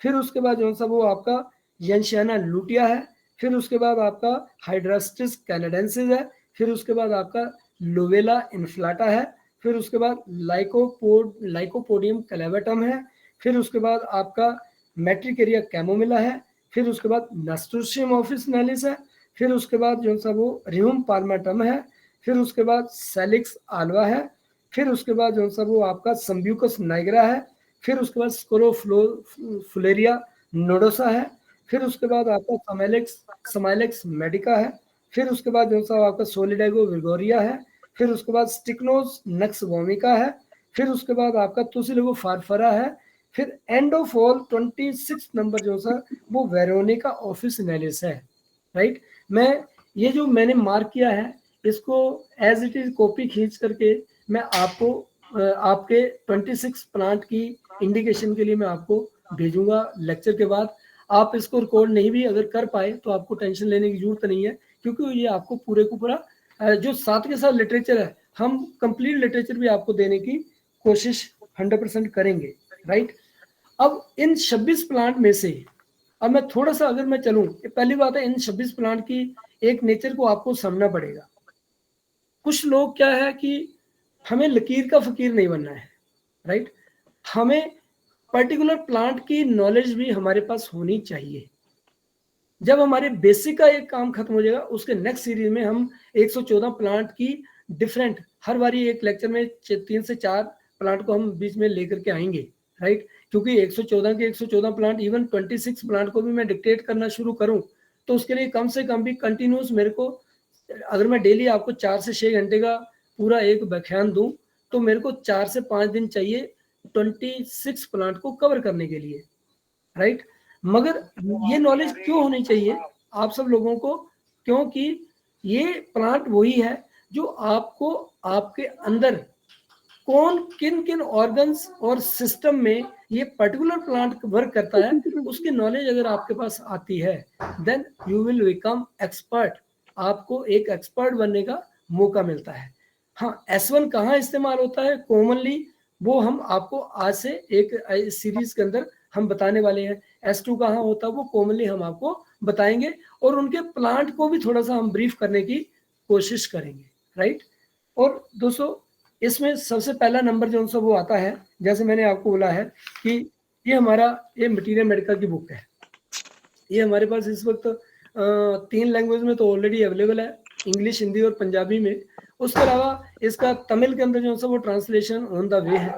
फिर उसके बाद जो सा वो आपका यंशियाना लूटिया है, फिर उसके बाद आपका हाइड्रास्टिस कैनेडेंसिस है, फिर उसके बाद आपका लोवेला इन्फ्लाटा है, फिर उसके बाद लाइकोपोडियम कैलेवेटम है, फिर उसके बाद आपका मैट्रिकेरिया कैमोमिला है, फिर उसके बाद नस्टोशियम ऑफिस नेलिस है, फिर उसके बाद जो सा वो रिहुम पाल्मेटम है, फिर उसके बाद सेलिक्स आल्वा है, फिर उसके बाद जो सा वो आपका संब्यूकस नाइग्रा है, फिर उसके बाद स्कोरोफ्लोरिया नोडोसा है, फिर उसके बाद आपका समाइलेक्स मेडिका है, फिर उसके बाद जो सा आपका सोलिडेगो विगोरिया है, फिर उसके बाद स्टिक्नोस नक्स वोमिका है, फिर उसके बाद आपका तुसिलेगो फारफरा है, फिर एंड ऑफ ऑल 26 नंबर जो सा वो वेरोनिका ऑफिस नेलिस है। राइट, मैं ये जो मैंने मार्क किया है इसको एज इट इज कॉपी खींच करके मैं आपको आपके 26 प्लांट की इंडिकेशन के लिए मैं आपको भेजूंगा लेक्चर के बाद। आप इसको रिकॉर्ड नहीं भी अगर कर पाए तो आपको टेंशन लेने की जरूरत नहीं है, क्योंकि ये आपको पूरे को पूरा जो साथ के साथ लिटरेचर है, हम कंप्लीट लिटरेचर भी आपको देने की कोशिश 100% करेंगे। राइट, अब इन 26 प्लांट में से अब मैं थोड़ा सा अगर मैं चलूं, पहली बात है इन 26 प्लांट की एक नेचर को आपको समझना पड़ेगा। कुछ लोग क्या है कि हमें लकीर का फकीर नहीं बनना है। राइट, हमें पर्टिकुलर प्लांट की नॉलेज भी हमारे पास होनी चाहिए। जब हमारे बेसिक का एक काम खत्म हो जाएगा, उसके नेक्स्ट सीरीज में हम 114 प्लांट की डिफरेंट, हर बारी एक लेक्चर में 3 से 4 प्लांट को हम बीच में लेकर के आएंगे। राइट, क्योंकि 114 के 114 प्लांट, इवन 26 प्लांट को भी मैं डिक्टेट करना शुरू करूं तो उसके लिए कम से कम भी कंटिन्यूस मेरे को, अगर मैं डेली आपको 4 से 6 घंटे का पूरा एक व्याख्यान दूं तो मेरे को 4 से 5 दिन चाहिए 26 प्लांट को कवर करने के लिए। राइट, मगर ये नॉलेज क्यों होनी चाहिए आप सब लोगों को, क्योंकि ये प्लांट वही है जो आपको आपके अंदर कौन किन किन ऑर्गन्स और सिस्टम में ये पर्टिकुलर प्लांट वर्क करता है, उसकी नॉलेज अगर आपके पास आती है then you will become expert. आपको एक एक्सपर्ट बनने का मौका मिलता है। हाँ, S1 कहाँ इस्तेमाल होता है कॉमनली, वो हम आपको आज से एक सीरीज के अंदर हम बताने वाले हैं। S2 कहाँ होता है वो कॉमनली हम आपको बताएंगे, और उनके प्लांट को भी थोड़ा सा हम ब्रीफ करने की कोशिश करेंगे। राइट, और दोस्तों इसमें सबसे पहला नंबर जो उनसे वो आता है, जैसे मैंने आपको बोला है कि ये हमारा ये मटीरियल मेडिका की बुक है। ये हमारे पास इस वक्त 3 लैंग्वेज में तो ऑलरेडी अवेलेबल है, इंग्लिश, हिंदी और पंजाबी में। उसके अलावा इसका तमिल के अंदर जो है वो ट्रांसलेशन ऑन द वे है।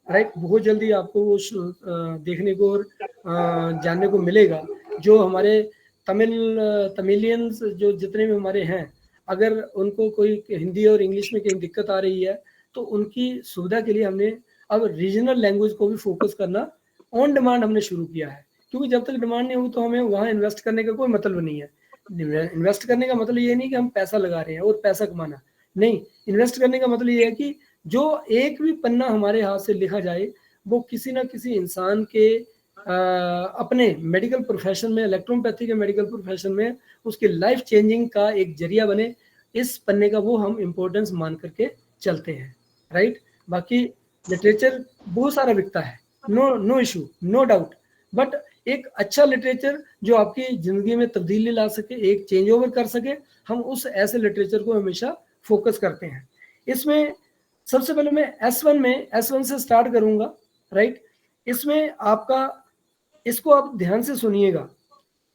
राइट, बहुत जल्दी आपको वो देखने को और जानने को मिलेगा। जो हमारे तमिलियंस जो जितने भी हमारे हैं, अगर उनको कोई हिंदी और इंग्लिश में कहीं दिक्कत आ रही है तो उनकी सुविधा के लिए हमने अब रीजनल लैंग्वेज को भी फोकस करना ऑन डिमांड हमने शुरू किया है। क्योंकि जब तक डिमांड नहीं होगी तो हमें वहाँ इन्वेस्ट करने का कोई मतलब नहीं है। इन्वेस्ट करने का मतलब ये नहीं कि हम पैसा लगा रहे हैं और पैसा कमाना नहीं, इन्वेस्ट करने का मतलब ये है कि जो एक भी पन्ना हमारे हाथ से लिखा जाए वो किसी ना किसी इंसान के अपने मेडिकल प्रोफेशन में, इलेक्ट्रोपैथी के मेडिकल प्रोफेशन में उसके लाइफ चेंजिंग का एक जरिया बने। इस पन्ने का वो हम इम्पोर्टेंस मान करके चलते हैं। राइट, बाकी लिटरेचर बहुत सारा बिकता है, no issue, no doubt, but एक अच्छा लिटरेचर जो आपकी जिंदगी में तब्दीली ला सके, एक चेंज ओवर कर सके, हम उस ऐसे लिटरेचर को हमेशा फोकस करते हैं। इसमें सबसे पहले मैं S1 से स्टार्ट करूंगा, राइट। इसमें आपका, इसको आप ध्यान से सुनिएगा,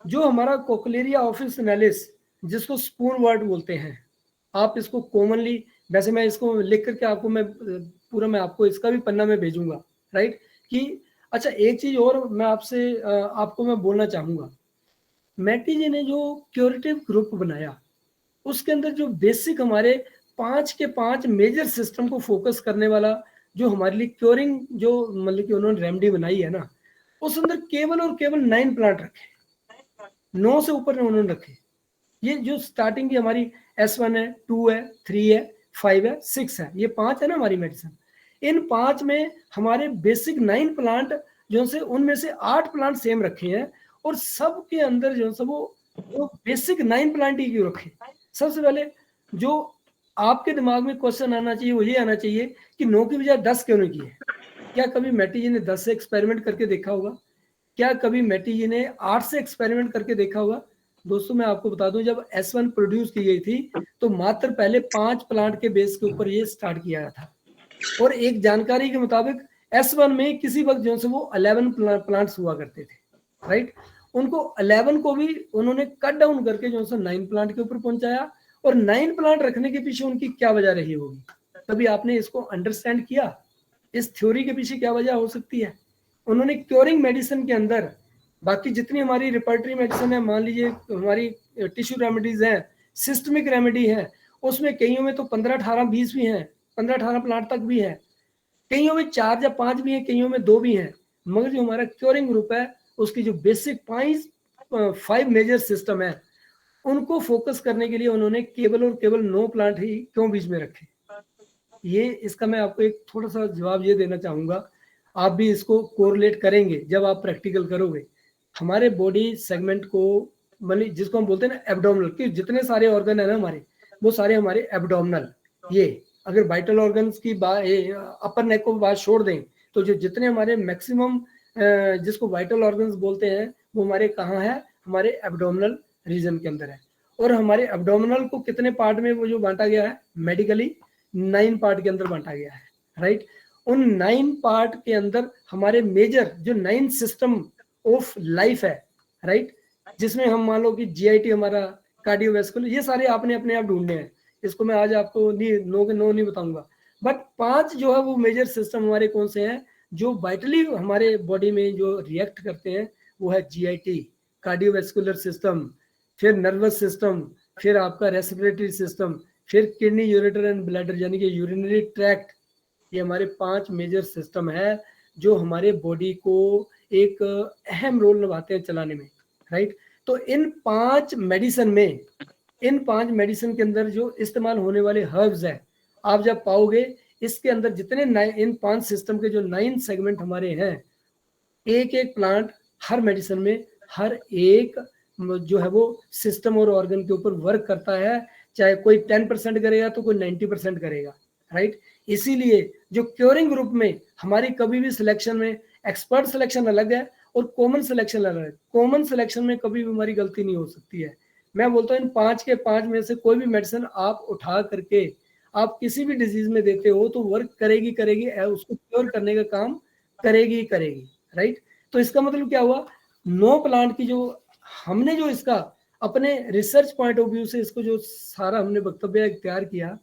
जो हमारा कोक्लेरिया ऑफिसिनालिस जिसको स्पून वर्ड बोलते हैं, आप इसको कॉमनली, वैसे मैं इसको लिख करके आपको मैं आपको इसका भी पन्ना में भेजूंगा, राइट। कि अच्छा, एक चीज और मैं आपको मैं बोलना चाहूंगा, मैटी जी ने जो क्यूरेटिव ग्रुप बनाया उसके अंदर जो बेसिक हमारे 5 के 5 मेजर सिस्टम को फोकस करने वाला जो हमारे लिए क्योरिंग जो मतलब कि उन्होंने रेमेडी बनाई है ना, उस अंदर केवल और केवल 9 प्लांट रखे, 9 से ऊपर उन्होंने रखे। ये जो स्टार्टिंग की हमारी S1 है, 2 है, 3 है, 5 है, 6 है, ये 5 है ना हमारी मेडिसिन। इन 5 में हमारे बेसिक 9 प्लांट जो से उनमें से 8 प्लांट सेम रखे हैं, और सब के अंदर जो सब वो बेसिक 9 प्लांट ही क्यों रखे। सबसे पहले जो आपके दिमाग में क्वेश्चन आना चाहिए वो ये आना चाहिए कि 9 की बजाय 10 क्यों नहीं किए। क्या कभी मैटी जी ने 10 से एक्सपेरिमेंट करके देखा होगा? क्या कभी मैटी जी ने 8 से एक्सपेरिमेंट करके देखा होगा? दोस्तों मैं आपको बता दूं, जब S1 प्रोड्यूस की गई थी तो मात्र पहले 5 प्लांट के बेस के ऊपर ये स्टार्ट किया गया था, और एक जानकारी के मुताबिक S1 में किसी वक्त जो से वो 11 प्लांट्स हुआ करते थे, राइट। उनको 11 को भी उन्होंने कट डाउन करके जो है 9 प्लांट के ऊपर पहुंचाया, और 9 प्लांट रखने के पीछे उनकी क्या वजह रही होगी? कभी आपने इसको अंडरस्टैंड किया, इस थ्योरी के पीछे क्या वजह हो सकती है? उन्होंने क्योरिंग मेडिसिन के अंदर बाकी जितनी हमारी रिपर्टरी मेडिसिन है, मान लीजिए हमारी टिश्यू रेमेडीज हैं, सिस्टमिक रेमेडी है, उसमें कईयों में तो 15, 18, 20 भी हैं, 15, 18 प्लांट तक भी है, कईयों में 4 या 5 भी हैं, कईयों में 2 भी हैं। मगर जो हमारा क्योरिंग ग्रुप है उसकी जो बेसिक 5 मेजर सिस्टम है उनको फोकस करने के लिए उन्होंने केवल और केवल 9 प्लांट ही क्यों बीच में रखे? ये इसका मैं आपको एक थोड़ा सा जवाब ये देना चाहूंगा, आप भी इसको कोरिलेट करेंगे जब आप प्रैक्टिकल करोगे। हमारे बॉडी सेगमेंट को, मतलब जिसको हम बोलते हैं ना एब्डोमिनल, कि जितने सारे ऑर्गन है ना हमारे, वो सारे हमारे एब्डोमिनल। ये अगर वाइटल ऑर्गन्स की अपर नेक को बात छोड़ दें तो जो जितने हमारे मैक्सिमम जिसको वाइटल ऑर्गन्स बोलते हैं वो हमारे कहाँ है? हमारे एब्डोमिनल रीजन के अंदर है। और हमारे एब्डोमिनल को कितने पार्ट में वो जो बांटा गया है मेडिकली? 9 पार्ट के अंदर बांटा गया है, राइट। उन 9 पार्ट के अंदर हमारे मेजर जो 9 सिस्टम ऑफ लाइफ है, राइट, जिसमें हम मान लो कि GIT हमारा कार्डियोवैस्कुलर, ये सारे आपने अपने आप ढूंढने हैं, इसको मैं आज आपको नो नहीं बताऊंगा। बट 5 जो है वो मेजर सिस्टम हमारे कौन से हैं जो वाइटली हमारे बॉडी में जो रिएक्ट करते हैं? वो है GIT कार्डियोवैस्कुलर सिस्टम, फिर नर्वस सिस्टम, फिर आपका रेस्पिरेटरी सिस्टम, फिर किडनी, यूरेटर एंड ब्लैडर यानी कि यूरिनरी ट्रैक्ट। ये हमारे 5 मेजर सिस्टम है जो हमारे बॉडी को एक अहम रोल निभाते हैं चलाने में, राइट। तो इन 5 मेडिसिन के अंदर जो इस्तेमाल होने वाले हर्ब्स है, आप जब पाओगे इसके अंदर जितने इन 5 सिस्टम के जो 9 सेगमेंट हमारे हैं, एक एक प्लांट हर मेडिसिन में हर एक जो है वो सिस्टम और ऑर्गन के ऊपर वर्क करता है। चाहे कोई 10% करेगा तो कोई 90% करेगा, राइट। इसीलिए जो क्योरिंग ग्रुप में हमारी कभी भी सिलेक्शन में एक्सपर्ट सिलेक्शन अलग है और कॉमन सिलेक्शन अलग है। कॉमन सिलेक्शन में कभी भी हमारी गलती नहीं हो सकती है। मैं बोलता हूँ इन 5 के 5 में से कोई भी मेडिसिन आप उठा करके आप किसी भी डिजीज में देते हो तो वर्क करेगी, उसको क्योर करने का काम करेगी, राइट। तो इसका मतलब क्या हुआ? 9 प्लांट की जो हमने जो इसका अपने रिसर्च पॉइंट ऑफ व्यू से इसको जो सारा हमने वक्तव्य तैयार किया,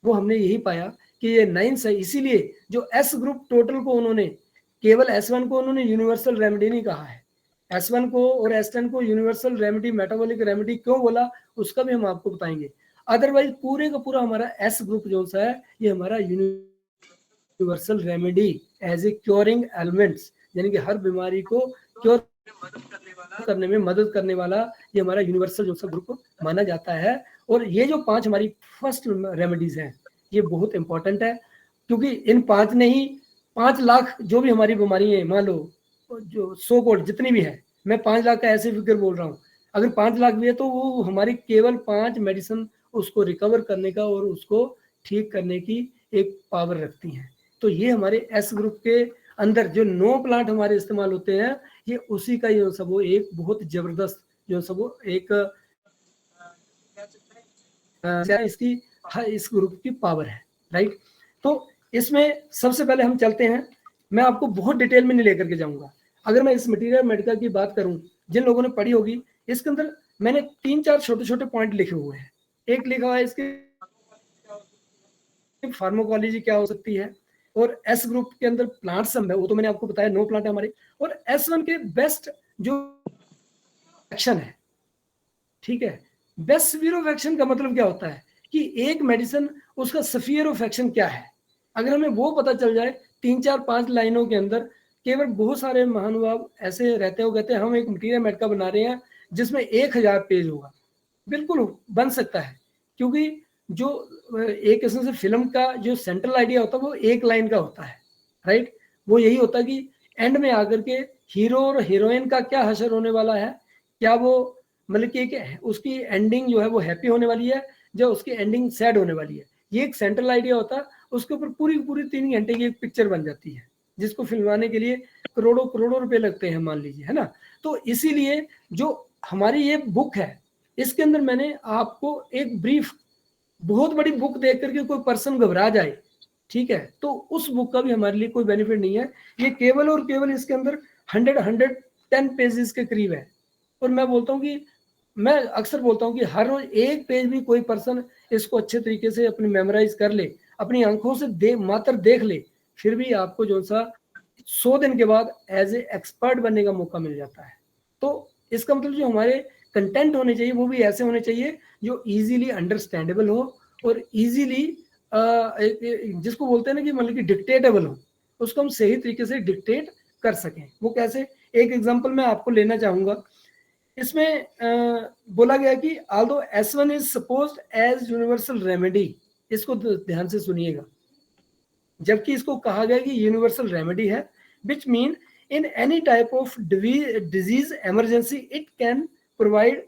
वो हमने यही पाया कि ये 9 है। इसीलिए जो S ग्रुप टोटल को उन्होंने केवल S1 को उन्होंने यूनिवर्सल रेमेडी नहीं कहा है, S1 को और S10 को यूनिवर्सल रेमेडी, मेटाबॉलिक रेमेडी क्यों बोला उसका भी हम आपको बताएंगे। अदरवाइज पूरे का पूरा हमारा S ग्रुप जो सा है ये हमारा universal remedy as a curing elements, यानी कि हर बीमारी को क्योर करने में मदद करने वाला ये हमारा यूनिवर्सल जो सा ग्रुप माना जाता है। और ये जो 5 हमारी फर्स्ट रेमेडीज हैं ये बहुत इंपॉर्टेंट है, क्योंकि इन 5 ने ही 5 लाख जो भी हमारी बीमारी है, मान लो जो 100 कोड जितनी भी है, मैं 5 लाख का ऐसे फिगर बोल रहा हूँ, अगर 5 लाख भी है तो वो हमारी केवल 5 मेडिसिन उसको रिकवर करने का और उसको ठीक करने की एक पावर रखती हैं। तो ये हमारे S ग्रुप के अंदर जो 9 प्लांट हमारे इस्तेमाल होते हैं, ये उसी का जो सब वो एक बहुत जबरदस्त जो सब वो एक इसकी इस ग्रुप की पावर है, राइट। तो इसमें सबसे पहले हम चलते हैं, मैं आपको बहुत डिटेल में नहीं लेकर के जाऊंगा। अगर मैं इस मटेरियल मेडिकल की बात करूं, जिन लोगों ने पढ़ी होगी, इसके अंदर मैंने 3-4 छोटे छोटे पॉइंट लिखे हुए हैं। एक लिखा हुआ है इसके फार्माकोलॉजी क्या हो सकती है, और एस ग्रुप के अंदर प्लांट्स है, वो तो मैंने आपको बताया 9 प्लांट है हमारे, और S1 के बेस्ट जो एक्शन है, ठीक है। बेस्ट स्फीयर ऑफ एक्शन का मतलब क्या होता है कि एक मेडिसिन उसका स्फीयर ऑफ एक्शन क्या है, अगर हमें वो पता चल जाए 3-4-5 लाइनों के अंदर। केवल बहुत सारे महानुभाव ऐसे रहते हो, कहते हैं हम एक मटीरियल मेडिका बना रहे हैं जिसमें 1000 पेज होगा। बिल्कुल बन सकता है, क्योंकि जो एक किस्म से फिल्म का जो सेंट्रल आइडिया होता है वो एक लाइन का होता है, राइट। वो यही होता है कि एंड में आकर के हीरो और हीरोइन का क्या हशर होने वाला है, क्या वो मतलब कि एक उसकी एंडिंग जो है वो हैप्पी होने वाली है, जो उसकी एंडिंग सैड होने वाली है, ये एक सेंट्रल आइडिया होता है। उसके ऊपर पूरी पूरी 3 घंटे की एक पिक्चर बन जाती है, जिसको फिल्माने के लिए करोड़ों करोड़ों रुपए लगते हैं, मान लीजिए, है ना। तो इसीलिए जो हमारी ये बुक है, इसके अंदर मैंने आपको एक ब्रीफ, बहुत बड़ी बुक देख करके कोई पर्सन घबरा जाए, ठीक है, तो उस बुक का भी हमारे लिए कोई बेनिफिट नहीं है। ये केवल और केवल इसके अंदर 110 पेजेस के करीब है, और मैं बोलता हूँ कि मैं अक्सर बोलता हूँ कि हर रोज एक पेज भी कोई पर्सन इसको अच्छे तरीके से अपनी मेमोराइज कर ले, अपनी आंखों से मात्र देख ले, फिर भी आपको जो सा 100 दिन के बाद एज ए एक्सपर्ट बनने का मौका मिल जाता है। तो इसका मतलब जो हमारे कंटेंट होने चाहिए वो भी ऐसे होने चाहिए जो इजीली अंडरस्टैंडेबल हो, और इजीली जिसको बोलते हैं ना कि मतलब कि डिक्टेटेबल हो, उसको हम सही तरीके से डिक्टेट कर सकें। वो कैसे, एक एग्जांपल मैं आपको लेना चाहूंगा। इसमें बोला गया कि although S1 is supposed as universal remedy, इसको ध्यान से सुनिएगा, जबकि इसको कहा गया कि यूनिवर्सल रेमेडी है, which mean in any type of disease emergency it can provide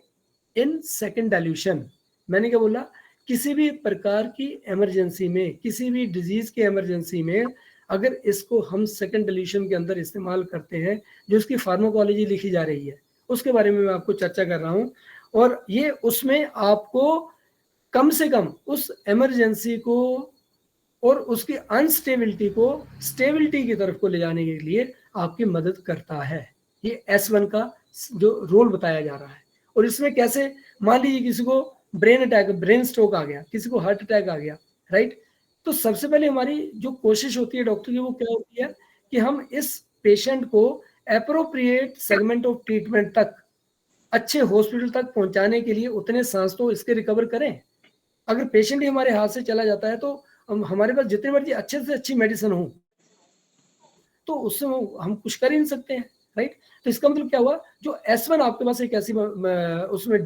in second dilution। मैंने क्या बोला, किसी भी प्रकार की इमरजेंसी में, किसी भी डिजीज के इमरजेंसी में अगर इसको हम सेकंड डिल्यूशन के अंदर इस्तेमाल करते हैं, जो इसकी फार्माकोलॉजी लिखी जा रही है उसके बारे में मैं आपको चर्चा कर रहा हूं, और ये उसमें आपको कम से कम उस इमरजेंसी को और उसकी अनस्टेबिलिटी को स्टेबिलिटी की तरफ को ले जाने के लिए आपकी मदद करता है। ये S1 का जो रोल बताया जा रहा है। और इसमें कैसे, मान लीजिए किसी को ब्रेन अटैक, ब्रेन स्ट्रोक आ गया, किसी को हार्ट अटैक आ गया, राइट। तो सबसे पहले हमारी जो कोशिश होती है डॉक्टर की, वो क्या होती है कि हम इस पेशेंट को एप्रोप्रिएट सेगमेंट ऑफ ट्रीटमेंट तक, अच्छे हॉस्पिटल तक पहुंचाने के लिए उतने सांस तो इसके रिकवर करें। अगर पेशेंट ही हमारे हाथ से चला जाता है तो हमारे पास जितनी मर्जी अच्छे से अच्छी मेडिसिन हो, तो उससे हम कुछ कर ही नहीं सकते हैं, राइट। तो इसका मतलब क्या हुआ, जो S1 आपके पास एक ऐसी उसमें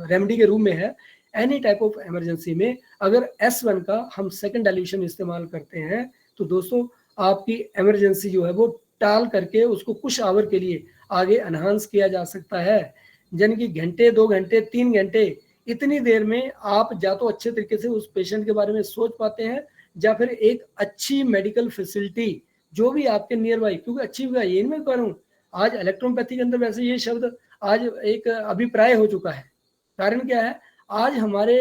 रेमेडी के रूप में है, एनी टाइप ऑफ इमरजेंसी में अगर S1 का हम सेकंड डाइल्यूशन इस्तेमाल करते हैं, तो दोस्तों आपकी इमरजेंसी जो है वो टाल करके उसको कुछ आवर के लिए आगे एनहांस किया जा सकता है। यानी कि घंटे, 2 घंटे, 3 घंटे, इतनी देर में आप या तो अच्छे तरीके से उस पेशेंट के बारे में सोच पाते हैं, या फिर एक अच्छी मेडिकल फैसिलिटी जो भी आपके नियर बाई, क्योंकि अच्छी भी ये मैं कह रहा हूँ, आज इलेक्ट्रोपैथी के अंदर वैसे ये शब्द आज एक अभिप्राय हो चुका है। कारण क्या है, आज हमारे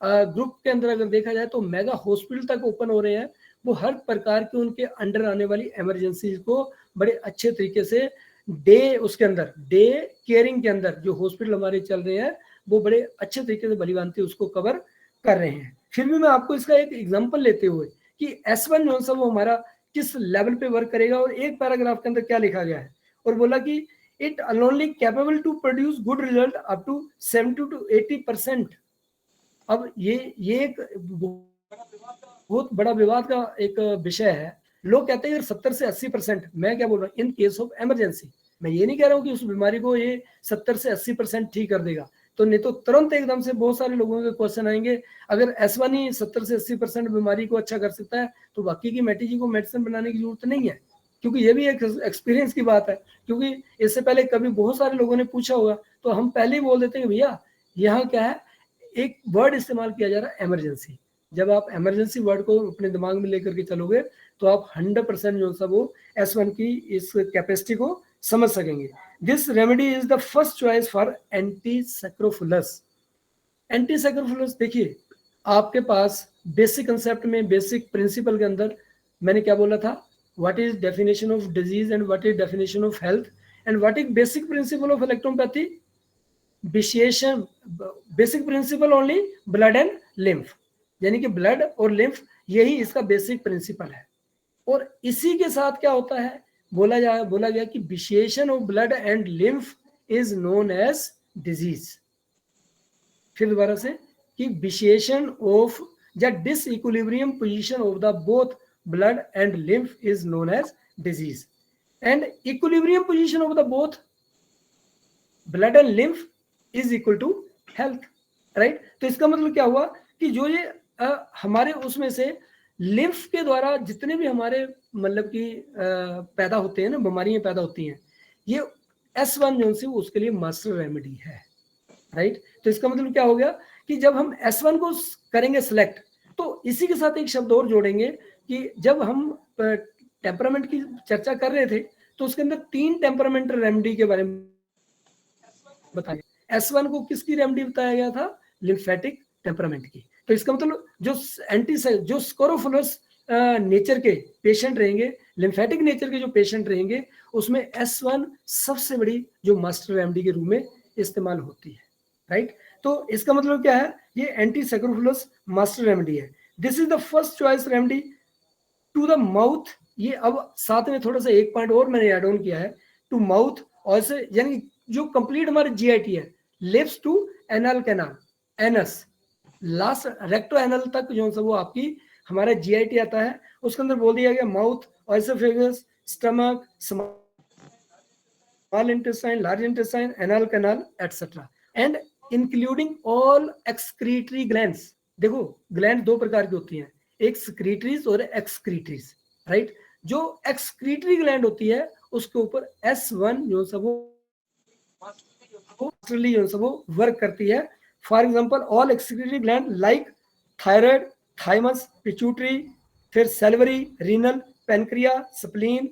ग्रुप के अंदर अगर देखा जाए तो मेगा हॉस्पिटल तक ओपन हो रहे हैं, वो हर प्रकार की उनके अंडर आने वाली इमरजेंसी को बड़े अच्छे तरीके से उसके अंदर डे केयरिंग के अंदर जो हॉस्पिटल हमारे चल रहे हैं वो बड़े अच्छे तरीके से भलीभांति उसको कवर कर रहे हैं। फिर भी मैं आपको इसका एक एग्जांपल लेते हुए कि S1 जो सा वो हमारा किस लेवल पे वर्क करेगा, और एक पैराग्राफ के अंदर क्या लिखा गया है, और बोला कि it alonely capable to produce good result up to 70 to 80%। अब ये एक बहुत बड़ा विवाद का एक विषय है। लोग कहते हैं 70 से 80%, मैं क्या बोल रहा हूँ, इन केस ऑफ इमरजेंसी। मैं ये नहीं कह रहा हूँ कि उस बीमारी को ये 70 से 80% ठीक कर देगा, तो नहीं तो तुरंत एकदम से बहुत सारे लोगों के क्वेश्चन आएंगे, अगर S1 ही 70 से 80% बीमारी को अच्छा कर सकता है तो बाकी की मेटीजी को मेडिसिन बनाने की जरूरत नहीं है। क्योंकि ये भी एक एक्सपीरियंस की बात है, क्योंकि इससे पहले कभी बहुत सारे लोगों ने पूछा होगा, तो हम पहले ही बोल देते हैं भैया यहाँ क्या है, एक वर्ड इस्तेमाल किया जा रहा है इमरजेंसी। जब आप इमरजेंसी वर्ड को अपने दिमाग में लेकर के चलोगे तो आप 100% जो सा वो S1 की इस कैपेसिटी को समझ सकेंगे। This remedy is the first choice for antiscrofulous. Antiscrofulous देखिए, आपके पास बेसिक कंसेप्ट में, बेसिक प्रिंसिपल के अंदर मैंने क्या बोला था, what is definition of disease and what is definition of health and what is basic principle of electropathy. विशेषण, basic principle only blood and lymph, यानी कि ब्लड और लिम्फ यही इसका बेसिक प्रिंसिपल है। और इसी के साथ क्या होता है, बोला गया कि विशेषण of blood and lymph is known as disease. फिर दोबारा से कि विशेषण ऑफ या disequilibrium position of the both blood and lymph is known as disease and equilibrium position of the both blood and lymph is equal to health, right. तो इसका मतलब क्या हुआ कि जो ये हमारे उसमें से लिम्फ के द्वारा जितने भी हमारे मतलब कि पैदा होते हैं ना, बीमारियां पैदा होती हैं, ये S1 जो सी उसके लिए मास्टर रेमेडी है, राइट। तो इसका मतलब क्या हो गया कि जब हम S1 को करेंगे सिलेक्ट, तो इसी के साथ एक शब्द और जोड़ेंगे कि जब हम टेम्परामेंट की चर्चा कर रहे थे तो उसके अंदर 3 टेम्परामेंटल रेमेडी के बारे में बताया। S1 को किसकी रेमेडी बताया गया था, लिम्फेटिक टेम्परामेंट की। तो इसका मतलब जो स्कोरोफुलस नेचर के पेशेंट रहेंगे, लिम्फेटिक नेचर के जो पेशेंट रहेंगे, उसमें S1 सबसे बड़ी जो मास्टर रेमेडी के रूप में इस्तेमाल होती है, राइट। तो इसका मतलब क्या है, ये एंटीसैक्रोफुलस मास्टर रेमेडी है। This is the first choice remedy to the mouth. ये अब साथ में थोड़ा सा एक पॉइंट और मैंने ऐड ऑन किया है, टू माउथ, और से यानी जो कंप्लीट हमारे GIT है, lips to anal canal, anus, last recto anal तक जो है वो आपकी हमारा GIT आता है। उसके अंदर बोल दिया गया mouth, oesophagus, stomach, small intestine, large intestine, anal canal etcetera, and including all excretory glands. देखो ग्लैंड 2 प्रकार की होती हैं, एक सिक्रीटरीज और एक्सक्रीटरीज, राइट। जो एक्सक्रीटरी ग्लैंड होती है उसके ऊपर S1 जो सब वो वर्क करती है। For example all excretory gland like thyroid, thymus, pituitary, फिर salivary, renal, pancreas, spleen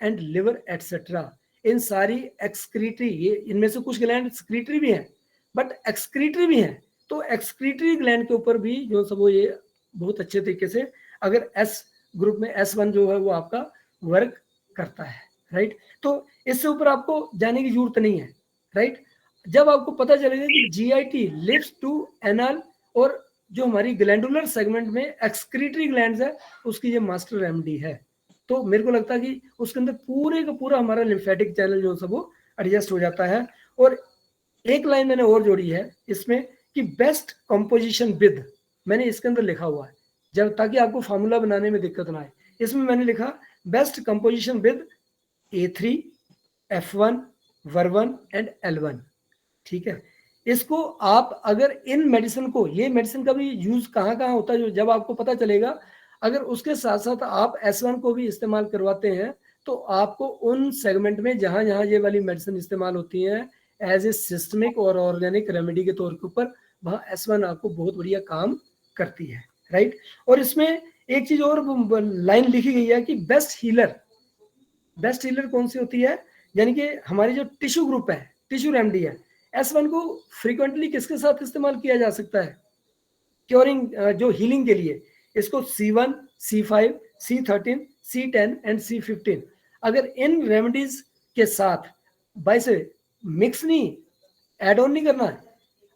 and liver etcetera. इन सारी एक्सक्रीटरी, ये इनमें से कुछ ग्लैंड एक्सक्रीटरी भी हैं बट एक्सक्रीटरी भी हैं, तो एक्सक्रीटरी ग्लैंड के ऊपर भी जो सब वो ये बहुत अच्छे तरीके से अगर S ग्रुप में S1 जो है वो आपका वर्क करता है, राइट। तो इससे ऊपर आपको जाने की जरूरत नहीं है, राइट। जब आपको पता चलेगा कि GIT लिप्स टू एनल और जो हमारी ग्लैंडुलर सेगमेंट में एक्सक्रीटरी ग्लैंड्स है उसकी ये मास्टर रेमेडी है, तो मेरे को लगता है कि उसके अंदर पूरे का पूरा हमारा लिम्फेटिक चैनल जो सब वो एडजस्ट हो जाता है। और एक लाइन मैंने और जोड़ी है इसमें कि बेस्ट कंपोजिशन विद, मैंने इसके अंदर लिखा हुआ है जब, ताकि आपको फार्मूला बनाने में दिक्कत ना आए। इसमें मैंने लिखा best composition with A3, F1, VER1 and L1, ठीक है। इसको आप अगर इन मेडिसिन को, ये मेडिसिन का भी यूज कहाँ कहाँ होता है जो जब आपको पता चलेगा, अगर उसके साथ साथ आप S1 को भी इस्तेमाल करवाते हैं तो आपको उन सेगमेंट में जहां जहां ये वाली मेडिसिन इस्तेमाल होती है एज ए सिस्टमिक और ऑर्गेनिक रेमेडी के तौर के ऊपर, वहां S1 आपको बहुत बढ़िया काम करती है, राइट। और इसमें एक चीज और लाइन लिखी गई है कि बेस्ट हीलर कौन सी होती है, यानी कि हमारी जो टिश्यू ग्रुप है, टिश्यू रेमेडी है, S1 को फ्रीक्वेंटली किसके साथ इस्तेमाल किया जा सकता है क्योरिंग, जो हीलिंग के लिए, इसको C1, C5, C13, C10 and C15, अगर इन रेमेडीज के साथ बाय से मिक्स नहीं, एड ऑन नहीं करना है,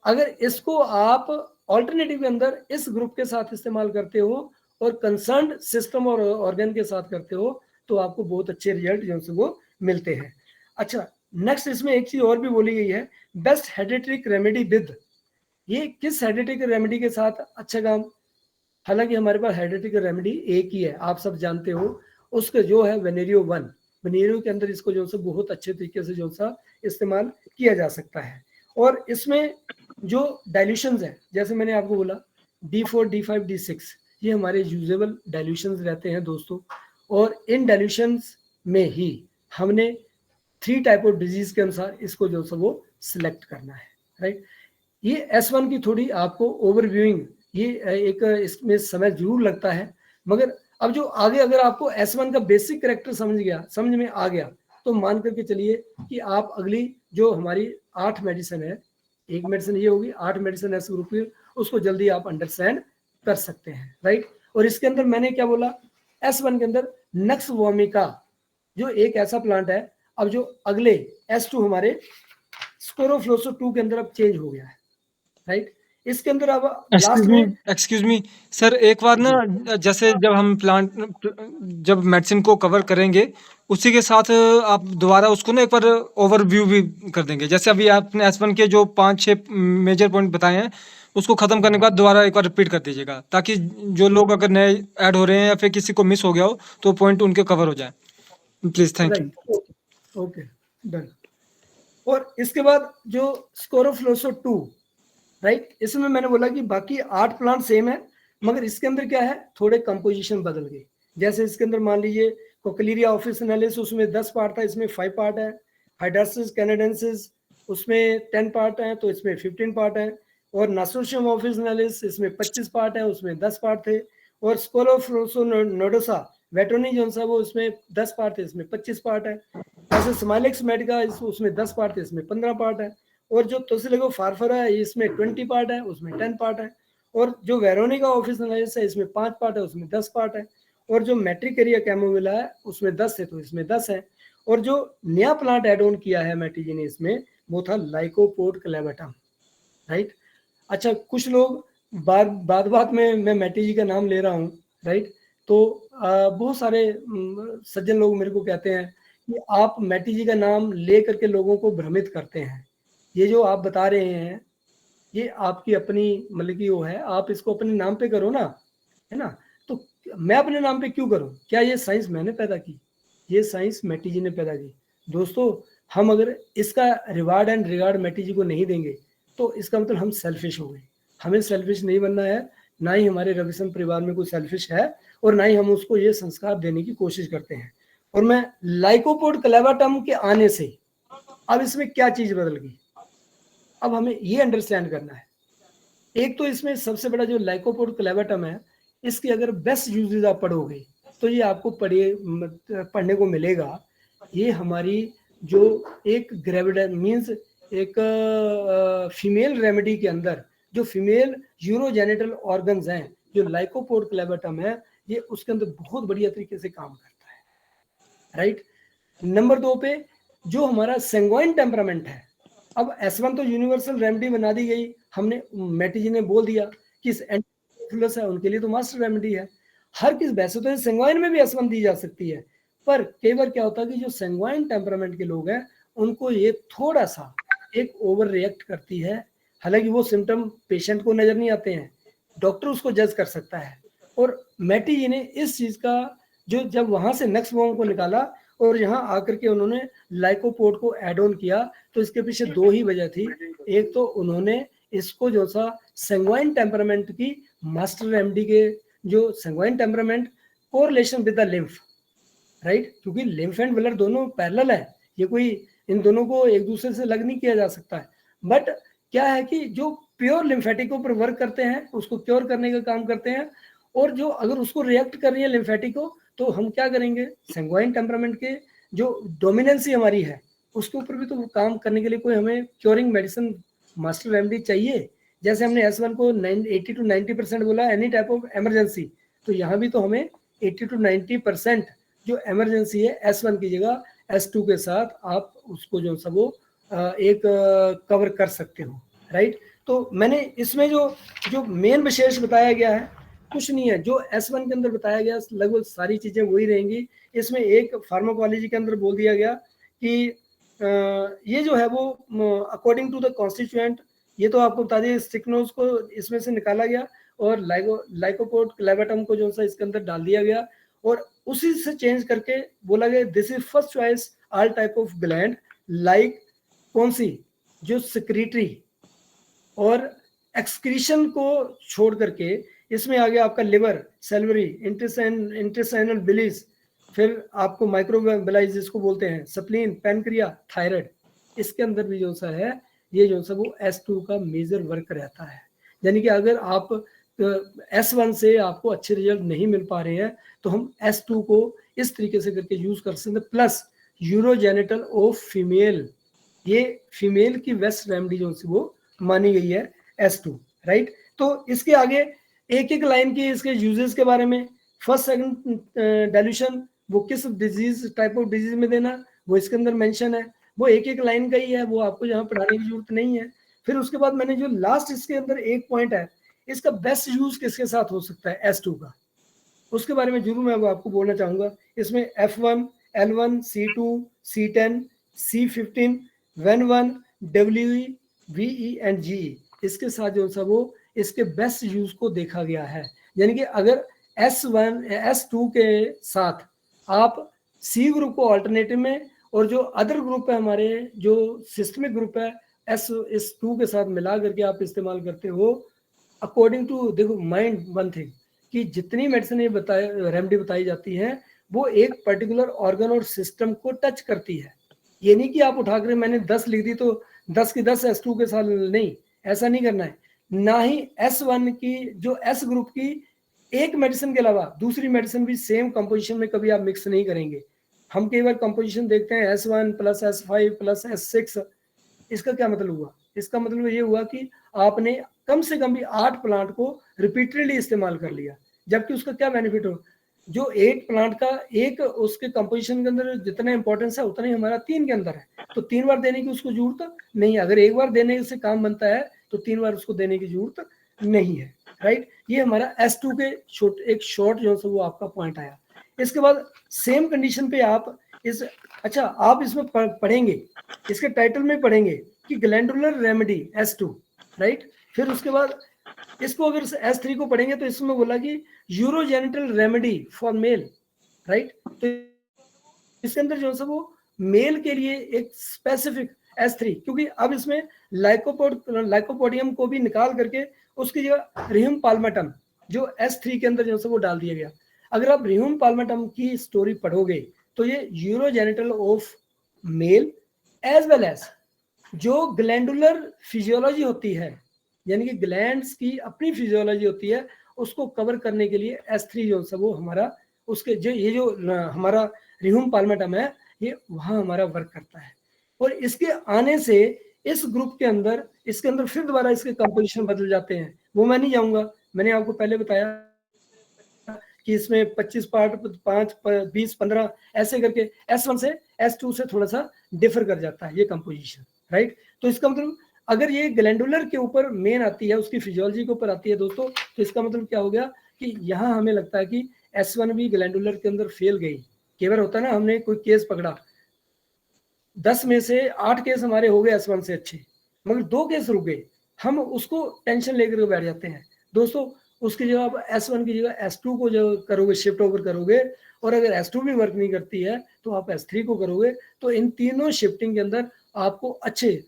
अगर इसको आप ऑल्टरनेटिव के अंदर इस ग्रुप के साथ इस्तेमाल करते हो और कंसर्न सिस्टम और ऑर्गन के साथ करते हो तो आपको बहुत अच्छे रिजल्ट जो से वो मिलते हैं। अच्छा, नेक्स्ट इसमें एक चीज और भी बोली गई है, बेस्ट हेडेट्रिक रेमेडी विद, ये किस हेडेट्रिक रेमेडी के साथ अच्छा काम, हालांकि हमारे पास हेडेट्रिक रेमेडी एक ही है, आप सब जानते हो, उसका जो है वेनेरियो 1, वेनेरियो के अंदर इसको जो है बहुत अच्छे तरीके से जो सा इस्तेमाल किया जा सकता है। और इसमें जो डाइल्यूशंस है, जैसे मैंने आपको बोला D4, D5, D6, ये हमारे यूजेबल डाइल्यूशंस रहते हैं दोस्तों, और इन डाइल्यूशंस में ही हमने 3 टाइप ऑफ डिजीज के अनुसार इसको जो सा वो सिलेक्ट करना है, राइट। ये S1 की थोड़ी आपको ओवरव्यूइंग, ये एक इसमें समय जरूर लगता है, मगर अब जो आगे अगर आपको S1 का बेसिक कैरेक्टर समझ में आ गया, तो मान करके चलिए कि आप अगली जो हमारी 8 मेडिसिन है, एक मेडिसिन ये होगी, 8 मेडिसिन एस ग्रुप की, उसको जल्दी आप अंडरस्टैंड कर सकते हैं, राइट। और इसके अंदर मैंने क्या बोला, S1 के अंदर नक्स वोमिका जो एक ऐसा प्लांट है, अब जो अगले S2 हमारे स्कोरोफ्लोसो 2 के अंदर अब चेंज हो गया है, राइट। इसके अंदर अब लास्ट में एक्सक्यूज मी सर, एक बार ना, जैसे जब हम जब मेडिसिन को कवर करेंगे, उसी के साथ आप दोबारा उसको ना एक बार ओवरव्यू भी कर देंगे। जैसे अभी आपने S1 के जो 5-6 मेजर पॉइंट बताए हैं, उसको खत्म करने के बाद दोबारा एक बार रिपीट कर दीजिएगा, ताकि जो लोग अगर नए ऐड हो रहे हैं या फिर किसी को मिस हो गया हो तो पॉइंट उनके कवर हो जाए। Please, thank you. Right, okay, done. और इसके बाद जो स्कोरोफ्लोसो 2, राइट, इसमें मैंने बोला कि बाकी 8 प्लांट सेम है, मगर इसके अंदर क्या है, थोड़े कंपोजिशन बदल गए। जैसे इसके अंदर मान लीजिए कोक्लेरिया ऑफिसिनालिस, उसमें 10 पार्ट था, इसमें 5 पार्ट है। हाइड्रासिस कैनेडेंसिस उसमें 10 पार्ट है, तो इसमें 15 पार्ट है। और नासोशियम ऑफिसिनालिस इसमें 25 पार्ट है, उसमें 10 पार्ट थे। और स्कोलोफ्लोसो नोडोसा वेटोनी जो सा वो इसमें 10 पार्ट थे, इसमें 25 पार्ट है। ऐसे स्माइलेक्स मेडिका उसमें 10 पार्ट थे, इसमें 15 पार्ट है। और जो तोसिलिगो फारफरा है इसमें 20 पार्ट है, उसमें 10 पार्ट है। और जो वेरोनिका ऑफिसिनालिस है इसमें 5 पार्ट है, उसमें 10 पार्ट है। और जो मैट्रिकेरिया कैमोमिला है उसमें 10 है, तो इसमें 10 है। और जो नया प्लांट एड ऑन किया है मैटीजी ने इसमें, वो था लाइकोपोड क्लेवेटम, राइट। अच्छा, कुछ लोग बात में मैं मैटीजी का नाम ले रहा हूँ, राइट। तो बहुत सारे सज्जन लोग मेरे को कहते हैं कि आप मैटीजी का नाम ले करके लोगों को भ्रमित करते हैं। ये जो आप बता रहे हैं ये आपकी अपनी मतलब की वो है, आप इसको अपने नाम पे करो ना, है ना। तो मैं अपने नाम पे क्यों करूं? क्या ये साइंस मैंने पैदा की? ये साइंस मैटीजी ने पैदा की। दोस्तों, हम अगर इसका रिवार्ड एंड रिगार्ड मैटीजी को नहीं देंगे तो इसका मतलब हम सेल्फिश हो गए। हमें सेल्फिश नहीं बनना है, ना ही हमारे रविशन परिवार में कोई सेल्फिश है, और ना ही हम उसको ये संस्कार देने की कोशिश करते हैं। और मैं लाइकोपोड क्लेवेटम के आने से अब इसमें क्या चीज बदल गई, अब हमें ये अंडरस्टैंड करना है। एक तो इसमें सबसे बड़ा जो लाइकोपोड क्लेवेटम है, इसकी अगर बेस्ट यूजेज आप पढ़ोगे तो ये आपको पढ़ने को मिलेगा। ये हमारी जो एक ग्रेविडन मीन्स एक फीमेल रेमेडी के अंदर जो फीमेल यूरोजेनिटल ऑर्गन्स हैं, जो लाइकोपोड क्लेवेटम है, ये उसके अंदर बहुत बढ़िया तरीके से काम करता है, राइट। नंबर 2 पे जो हमारा सेंगोइन टेम्परामेंट है, अब S1 तो यूनिवर्सल रेमेडी बना दी गई, हमने मैटीजी ने बोल दिया कि एंटीफिलस है उनके लिए तो मास्टर रेमेडी है। हर किस वैसे तो सेंगोइन में भी S1 दी जा सकती है, पर कई बार क्या होता है कि जो सेंगोइन टेम्परामेंट के लोग हैं उनको ये थोड़ा सा एक ओवर रिएक्ट करती है। हालांकि वो सिम्टम पेशेंट को नजर नहीं आते हैं, डॉक्टर उसको जज कर सकता है। और मैटीजी ने इस चीज का जो जब वहां से नक्स वॉर्म को निकाला और यहाँ आकर के उन्होंने लाइकोपोड को एड ऑन किया, तो इसके पीछे 2 ही वजह थी। एक तो उन्होंने इसको जो सा सेंगोइन टेम्परामेंट की मास्टर रेमेडी के जो sanguine temperament correlation with the lymph, right, क्योंकि लिम्फ एंड ब्लड दोनों पैरेलल है, ये कोई इन दोनों को एक दूसरे से अलग नहीं किया जा सकता है। बट क्या है कि जो प्योर लिम्फेटिको पर वर्क करते हैं उसको क्योर करने का काम करते हैं, और जो अगर उसको रिएक्ट कर रही है लिम्फेटिको, तो हम क्या करेंगे, सेंगोइन टेम्परामेंट के जो डोमिनेंसी हमारी है उसके ऊपर भी तो काम करने के लिए कोई हमें क्योरिंग मेडिसिन मास्टर रेमेडी चाहिए। जैसे हमने S1 को 80 to 90% बोला एनी टाइप ऑफ इमरजेंसी, तो यहाँ भी तो हमें 80 to 90% जो इमरजेंसी है S1 की जगह S2 के साथ आप उसको जो सब वो एक कवर कर सकते हो, राइट। तो मैंने इसमें जो जो मेन विशेष बताया गया है कुछ नहीं है, जो S1 के अंदर बताया गया लगभग सारी चीजें वही रहेंगी। इसमें एक फार्माकोलॉजी के अंदर बोल दिया गया कि ये जो है वो अकॉर्डिंग टू द कॉन्स्टिट्यूएंट, ये तो आपको बता दिए, स्टिक्नोज को इसमें से निकाला गया और लाइकोपोड क्लेवेटम को जो सा इसके अंदर डाल दिया गया, और उसी से चेंज करके बोला गया this is first choice all type of gland, like कौन सी, जो सिक्रीटरी और एक्सक्रीशन को छोड़ करके इसमें आ गया आपका लिवर, सेल्वरी, इंटेस्टाइनल बिलीज, फिर आपको माइक्रोबिलाइज जिसको बोलते हैं, स्प्लीन, पैनक्रिया, थायराइड। इसके अंदर भी जो सा है ये जो सा वो S2 का मेजर वर्क रहता है। यानी कि अगर आप S1 से आपको अच्छे रिजल्ट नहीं मिल पा रहे हैं, तो हम S2 को इस तरीके से करके यूज कर सकते हैं। प्लस यूरोजेनिटल ऑफ फीमेल, ये फीमेल की बेस्ट रेमेडी जो सी वो मानी गई है S2, राइट। तो इसके आगे एक एक लाइन की इसके यूजेस के बारे में, फर्स्ट सेकंड डाइल्यूशन वो किस डिजीज टाइप ऑफ डिजीज में देना वो इसके अंदर मेंशन है, वो एक एक लाइन का ही है, वो आपको यहाँ पढ़ाने की जरूरत नहीं है। फिर उसके बाद मैंने जो लास्ट इसके अंदर एक पॉइंट है, इसका बेस्ट यूज किसके साथ हो सकता है S2 का, उसके बारे में जरूर मैं वो आपको बोलना चाहूंगा। इसमें F1, L1, C2, C10, C15, WEN1, WE, VE and GE, इसके साथ जो सा वो इसके बेस्ट यूज को देखा गया है। यानी कि अगर S1 S2 के साथ आप C ग्रुप को ऑल्टरनेटिव में, और जो अदर ग्रुप है हमारे जो सिस्टमिक ग्रुप है S2 के साथ मिला करके आप इस्तेमाल करते हो, अकॉर्डिंग टू, देखो माइंड वन थिंग कि जितनी मेडिसिन ये रेमेडी बताई जाती है वो एक पर्टिकुलर ऑर्गन और सिस्टम को टच करती है। ये नहीं कि आप उठाकर मैंने 10 लिख दी तो 10 की 10 S2 के साथ, नहीं, ऐसा नहीं करना है। ना ही S1 की जो S ग्रुप की एक मेडिसिन के अलावा दूसरी मेडिसिन भी सेम कंपोजिशन में कभी आप मिक्स नहीं करेंगे। हम कई बार कंपोजिशन देखते हैं S1 plus S5 plus S6, इसका क्या मतलब हुआ? इसका मतलब ये हुआ कि आपने कम से कम भी 8 प्लांट को रिपीटेडली इस्तेमाल कर लिया, जबकि उसका क्या बेनिफिट हो, जो 8 प्लांट का एक उसके कंपोजिशन के अंदर जितना इंपॉर्टेंस है उतना ही हमारा 3 के अंदर है, तो 3 बार देने की उसको जरूरत नहीं। अगर एक बार देने से काम बनता है तो 3 बार उसको देने की जरूरत नहीं है, राइट। ये हमारा S2 के एक शॉर्ट जो है वो आपका पॉइंट आया। इसके बाद सेम कंडीशन पे आप इस, अच्छा आप इसमें पढ़ेंगे, इसके टाइटल में पढ़ेंगे कि ग्लैंडुलर रेमेडी S2, राइट। फिर उसके बाद इसको अगर S3 को पढ़ेंगे तो इसमें बोला कि urogenital remedy for male, right. तो इसके अंदर जो है वो मेल के लिए एक स्पेसिफिक S3, क्योंकि अब इसमें लाइकोपोडियम को भी निकाल करके उसकी जगह रिह्यूम पाल्मेटम जो S3 के अंदर जो है वो डाल दिया गया। अगर आप रिह्यूम पाल्मेटम की स्टोरी पढ़ोगे तो ये urogenital of male as well as जो ग्लैंडुलर फिजियोलॉजी होती है, यानी कि ग्लैंड्स की अपनी फिजियोलॉजी होती है, उसको कवर करने के लिए S3 जो है वो हमारा उसके जो ये जो हमारा रिह्यूम पाल्मेटम है ये वहाँ हमारा वर्क करता है। और इसके आने से इस ग्रुप के अंदर इसके अंदर फिर दोबारा इसके कंपोजिशन बदल जाते हैं, वो मैं नहीं जाऊंगा। मैंने आपको पहले बताया कि इसमें 25 पार्ट 5 20 15 ऐसे करके S1 से S2 से थोड़ा सा डिफर कर जाता है ये कंपोजिशन, राइट। तो इसका मतलब अगर ये ग्लैंडुलर के ऊपर मेन आती है, उसकी फिजियोलॉजी के ऊपर आती है दोस्तों, तो इसका मतलब क्या हो गया कि यहाँ हमें लगता है कि S1 भी ग्लैंडुलर के अंदर फेल गई। कई बार होता है ना, हमने कोई केस पकड़ा, 10 में से 8 केस हमारे हो गए S1 से अच्छे, मगर 2 केस रुक गए, हम उसको टेंशन लेकर बैठ जाते हैं। दोस्तों उसकी जगह आप S1 की जगह S2 को जो करोगे, शिफ्ट ओवर करोगे, और अगर S2 भी वर्क नहीं करती है तो आप S3 को करोगे, तो इन तीनों शिफ्टिंग के अंदर आपको अच्छे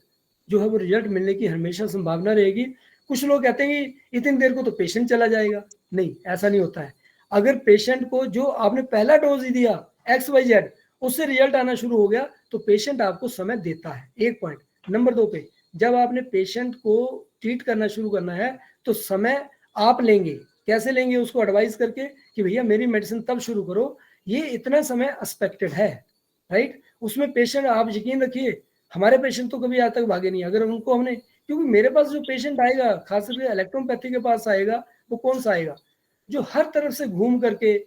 जो है वो रिजल्ट मिलने की हमेशा संभावना रहेगी। कुछ लोग कहते हैं कि इतनी देर को तो पेशेंट चला जाएगा, नहीं, ऐसा नहीं होता है। अगर पेशेंट को जो आपने पहला डोज ही दिया XYZ उससे रिजल्ट आना शुरू हो गया तो पेशेंट आपको समय देता है, एक पॉइंट। नंबर 2 पे जब आपने पेशेंट को ट्रीट करना शुरू करना है तो समय आप लेंगे, कैसे लेंगे, उसको एडवाइस करके कि भैया मेरी मेडिसिन तब शुरू करो, ये इतना समय एक्सपेक्टेड है, राइट। उसमें पेशेंट, आप यकीन रखिए हमारे पेशेंट तो कभी आज तक भागे नहीं। अगर उनको हमने, क्योंकि मेरे पास जो पेशेंट आएगा खास करके इलेक्ट्रोपैथी के पास आएगा, वो कौन सा आएगा, जो हर तरफ से घूम करके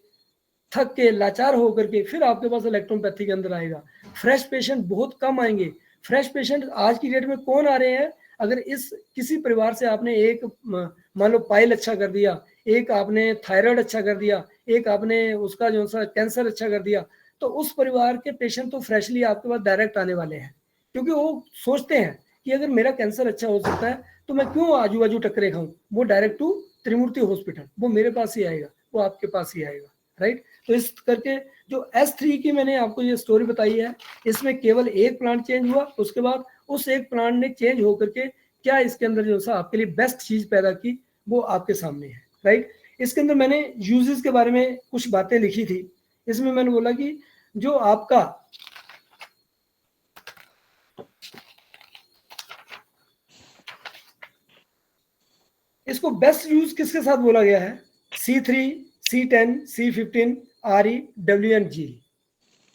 थक के लाचार होकर के फिर आपके पास इलेक्ट्रोपैथी के अंदर आएगा। फ्रेश पेशेंट बहुत कम आएंगे। फ्रेश पेशेंट आज की डेट में कौन आ रहे हैं, अगर इस किसी परिवार से आपने एक मान लो पाइल अच्छा कर दिया, एक आपने थायराइड अच्छा कर दिया, एक आपने उसका जो सा कैंसर अच्छा कर दिया, तो उस परिवार के पेशेंट तो फ्रेशली आपके पास डायरेक्ट आने वाले हैं, क्योंकि वो सोचते हैं कि अगर मेरा कैंसर अच्छा हो सकता है तो मैं क्यों आजू बाजू टक्करे खाऊं, वो डायरेक्ट टू त्रिमूर्ति हॉस्पिटल, वो मेरे पास ही आएगा, वो आपके पास ही आएगा, राइट। तो इस करके जो S3 की मैंने आपको ये स्टोरी बताई है, इसमें केवल एक प्लांट चेंज हुआ, उसके बाद उस एक प्लांट ने चेंज होकर के क्या इसके अंदर जो सा आपके लिए बेस्ट चीज पैदा की वो आपके सामने है, राइट। इसके अंदर मैंने यूजेस के बारे में कुछ बातें लिखी थी। इसमें मैंने बोला कि जो आपका इसको बेस्ट यूज किसके साथ बोला गया है? C3, C10, C15, RE, WNG।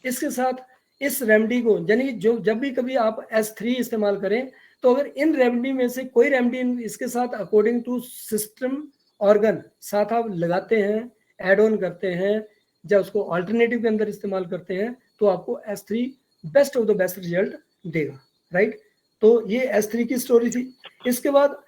इसके साथ इस रेमेडी को, यानी जो जब भी कभी आप S3 इस्तेमाल करें तो अगर इन रेमेडी में से कोई रेमेडी इसके साथ अकॉर्डिंग टू सिस्टम ऑर्गन साथ आप लगाते हैं, एड ऑन करते हैं, जब उसको अल्टरनेटिव के अंदर इस्तेमाल करते हैं तो आपको S3 best of the best result देगा, राइट। तो ये S3 की स्टोरी थी। इसके बाद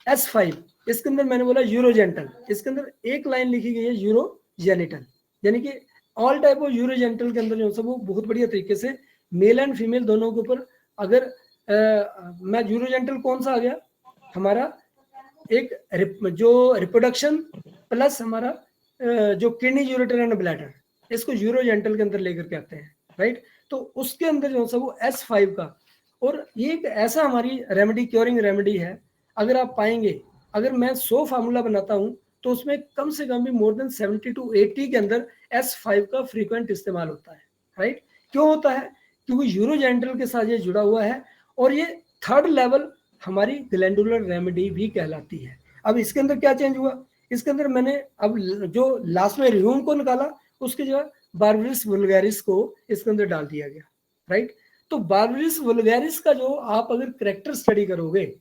S5, इसके अंदर मैंने बोला यूरोजेंटल, इसके अंदर एक लाइन लिखी गई है यूरोजेनिटल, यानी कि ऑल टाइप ऑफ यूरोजेंटल के अंदर जो सब वो बहुत बढ़िया तरीके से मेल एंड फीमेल दोनों के ऊपर, अगर मैं यूरोजेंटल कौन सा आ गया हमारा, एक जो रिप्रोडक्शन प्लस हमारा जो किडनी यूरेटर एंड ब्लैडर, इसको यूरोजेंटल के अंदर लेकर के आते हैं, राइट। तो उसके अंदर जो सा वो S5 का, और ये एक ऐसा हमारी रेमेडी, क्योरिंग रेमेडी है। अगर आप पाएंगे, अगर मैं 100 फार्मूला बनाता हूँ तो उसमें कम से कम भी मोर देन 70 to 80 के अंदर S5 का फ्रीक्वेंट इस्तेमाल होता है, राइट। क्यों होता है? क्योंकि यूरोजेंटल के साथ ये जुड़ा हुआ है, और ये थर्ड लेवल हमारी ग्लैंडुलर रेमेडी भी कहलाती है। अब इसके अंदर क्या चेंज हुआ? इसके अंदर मैंने अब जो लास्ट में रिह्यूम को निकाला, उसके जो बार्बरिस वुल्गैरिस को इसके अंदर डाल दिया गया, राइट। तो बार्बरिस वुल्गैरिस का जो आप अगर करेक्टर स्टडी करोगे,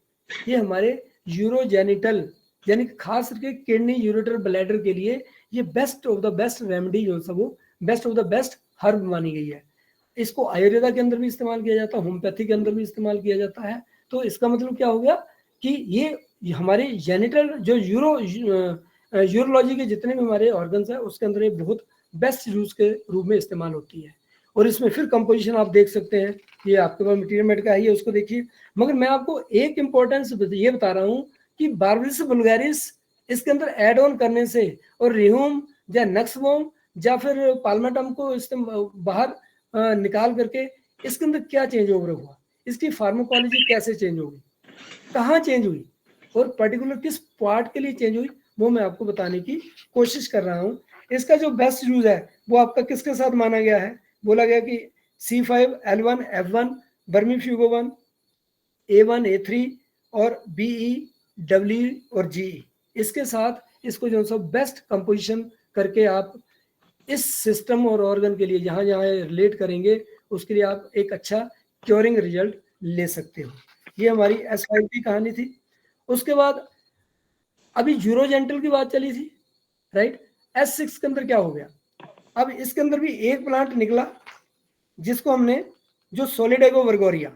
ये हमारे यूरोजेनिटल यानी खास करके किडनी यूरेटर ब्लैडर के लिए ये best of the best remedy जो सब वो best of the best herb मानी गई है। इसको आयुर्वेदा के अंदर भी इस्तेमाल किया जाता है, होम्योपैथी के अंदर भी इस्तेमाल किया जाता है। तो इसका मतलब क्या हो गया कि ये हमारे जेनिटल जो यूरोलॉजी के जितने भी हमारे ऑर्गन्स है उसके अंदर ये बहुत बेस्ट यूज के रूप में इस्तेमाल होती है। और इसमें फिर कंपोजिशन आप देख सकते हैं, ये आपके पास मटीरियल मेड का है, उसको देखिए। मगर मैं आपको एक इम्पोर्टेंस ये बता रहा हूँ कि बार्बरिस वुल्गैरिस इसके अंदर एड ऑन करने से और रिह्यूम या नक्सवोम या फिर पाल्मेटम को बाहर निकाल करके इसके अंदर क्या चेंज ओवर हुआ, इसकी फार्माकोलॉजी कैसे चेंज होगी, कहाँ चेंज हुई, और पर्टिकुलर किस पार्ट के लिए चेंज हुई, वो मैं आपको बताने की कोशिश कर रहा हूँ। इसका जो बेस्ट यूज है वो आपका किसके साथ माना गया है? बोला गया कि C5, L1, F1, बर्मीफ्यूगोवन, A1, A3 और BE, W और GE, इसके साथ इसको जो सब बेस्ट कंपोजिशन करके आप इस सिस्टम और ऑर्गन के लिए जहाँ जहाँ रिलेट करेंगे उसके लिए आप एक अच्छा क्योरिंग रिजल्ट ले सकते हो। ये हमारी S5 की कहानी थी। उसके बाद अभी यूरोजेंटल की बात चली थी, राइट। S6 के अंदर क्या हो गया? अब इसके अंदर भी एक प्लांट निकला जिसको हमने, जो सोलिडेगो वर्गोरिया,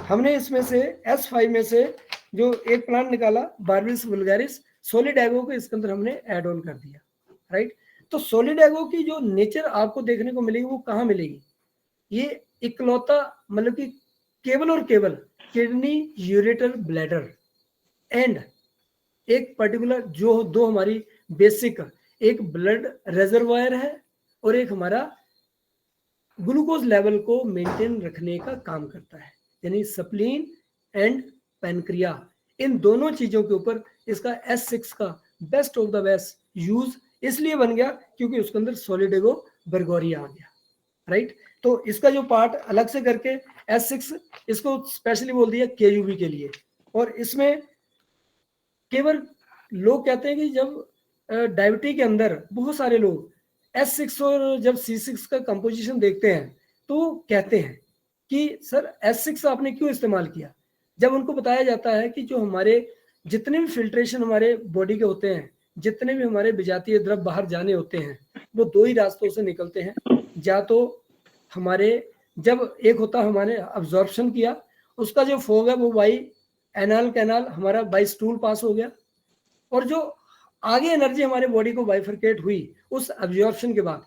हमने इसमें से S5 में से जो एक प्लांट निकाला बार्बरिस वुल्गैरिस, सोलिडेगो को इसके अंदर हमने ऐड ऑन कर दिया, राइट। तो सोलिडेगो की जो नेचर आपको देखने को मिलेगी वो कहाँ मिलेगी? ये इकलौता मतलब कि केवल और केवल किडनी यूरेटर ब्लैडर एंड एक पर्टिकुलर जो दो हमारी बेसिक, एक ब्लड रेजर्वायर है और एक हमारा ग्लूकोज लेवल को मेंटेन रखने का काम करता है, यानी स्प्लीन एंड पैनक्रिया। इन दोनों चीजों के ऊपर इसका S6 का best of the best use इसलिए बन गया क्योंकि उसके अंदर सोलिडेगो बर्गोरिया आ गया, राइट। तो इसका जो पार्ट अलग से करके S6 इसको स्पेशली बोल दिया KUB के लिए। और इसमें केवल लोग कहते हैं कि जब डायबिटीज के अंदर बहुत सारे लोग S6 और जब C6 का कंपोजिशन देखते हैं तो कहते हैं कि सर S6 आपने क्यों इस्तेमाल किया? जब उनको बताया जाता है कि जो हमारे जितने भी फिल्ट्रेशन हमारे बॉडी के होते हैं, जितने भी हमारे विजातीय द्रव बाहर जाने होते हैं, वो दो ही रास्तों से निकलते हैं। या तो हमारे जब एक होता है हमारे अब्जॉर्प्शन किया, उसका जो फोग है वो बाई एनाल कैनाल हमारा बाई स्टूल पास हो गया, और जो आगे एनर्जी हमारे बॉडी को बाइफरकेट हुई उस अब्जॉर्प्शन के बाद,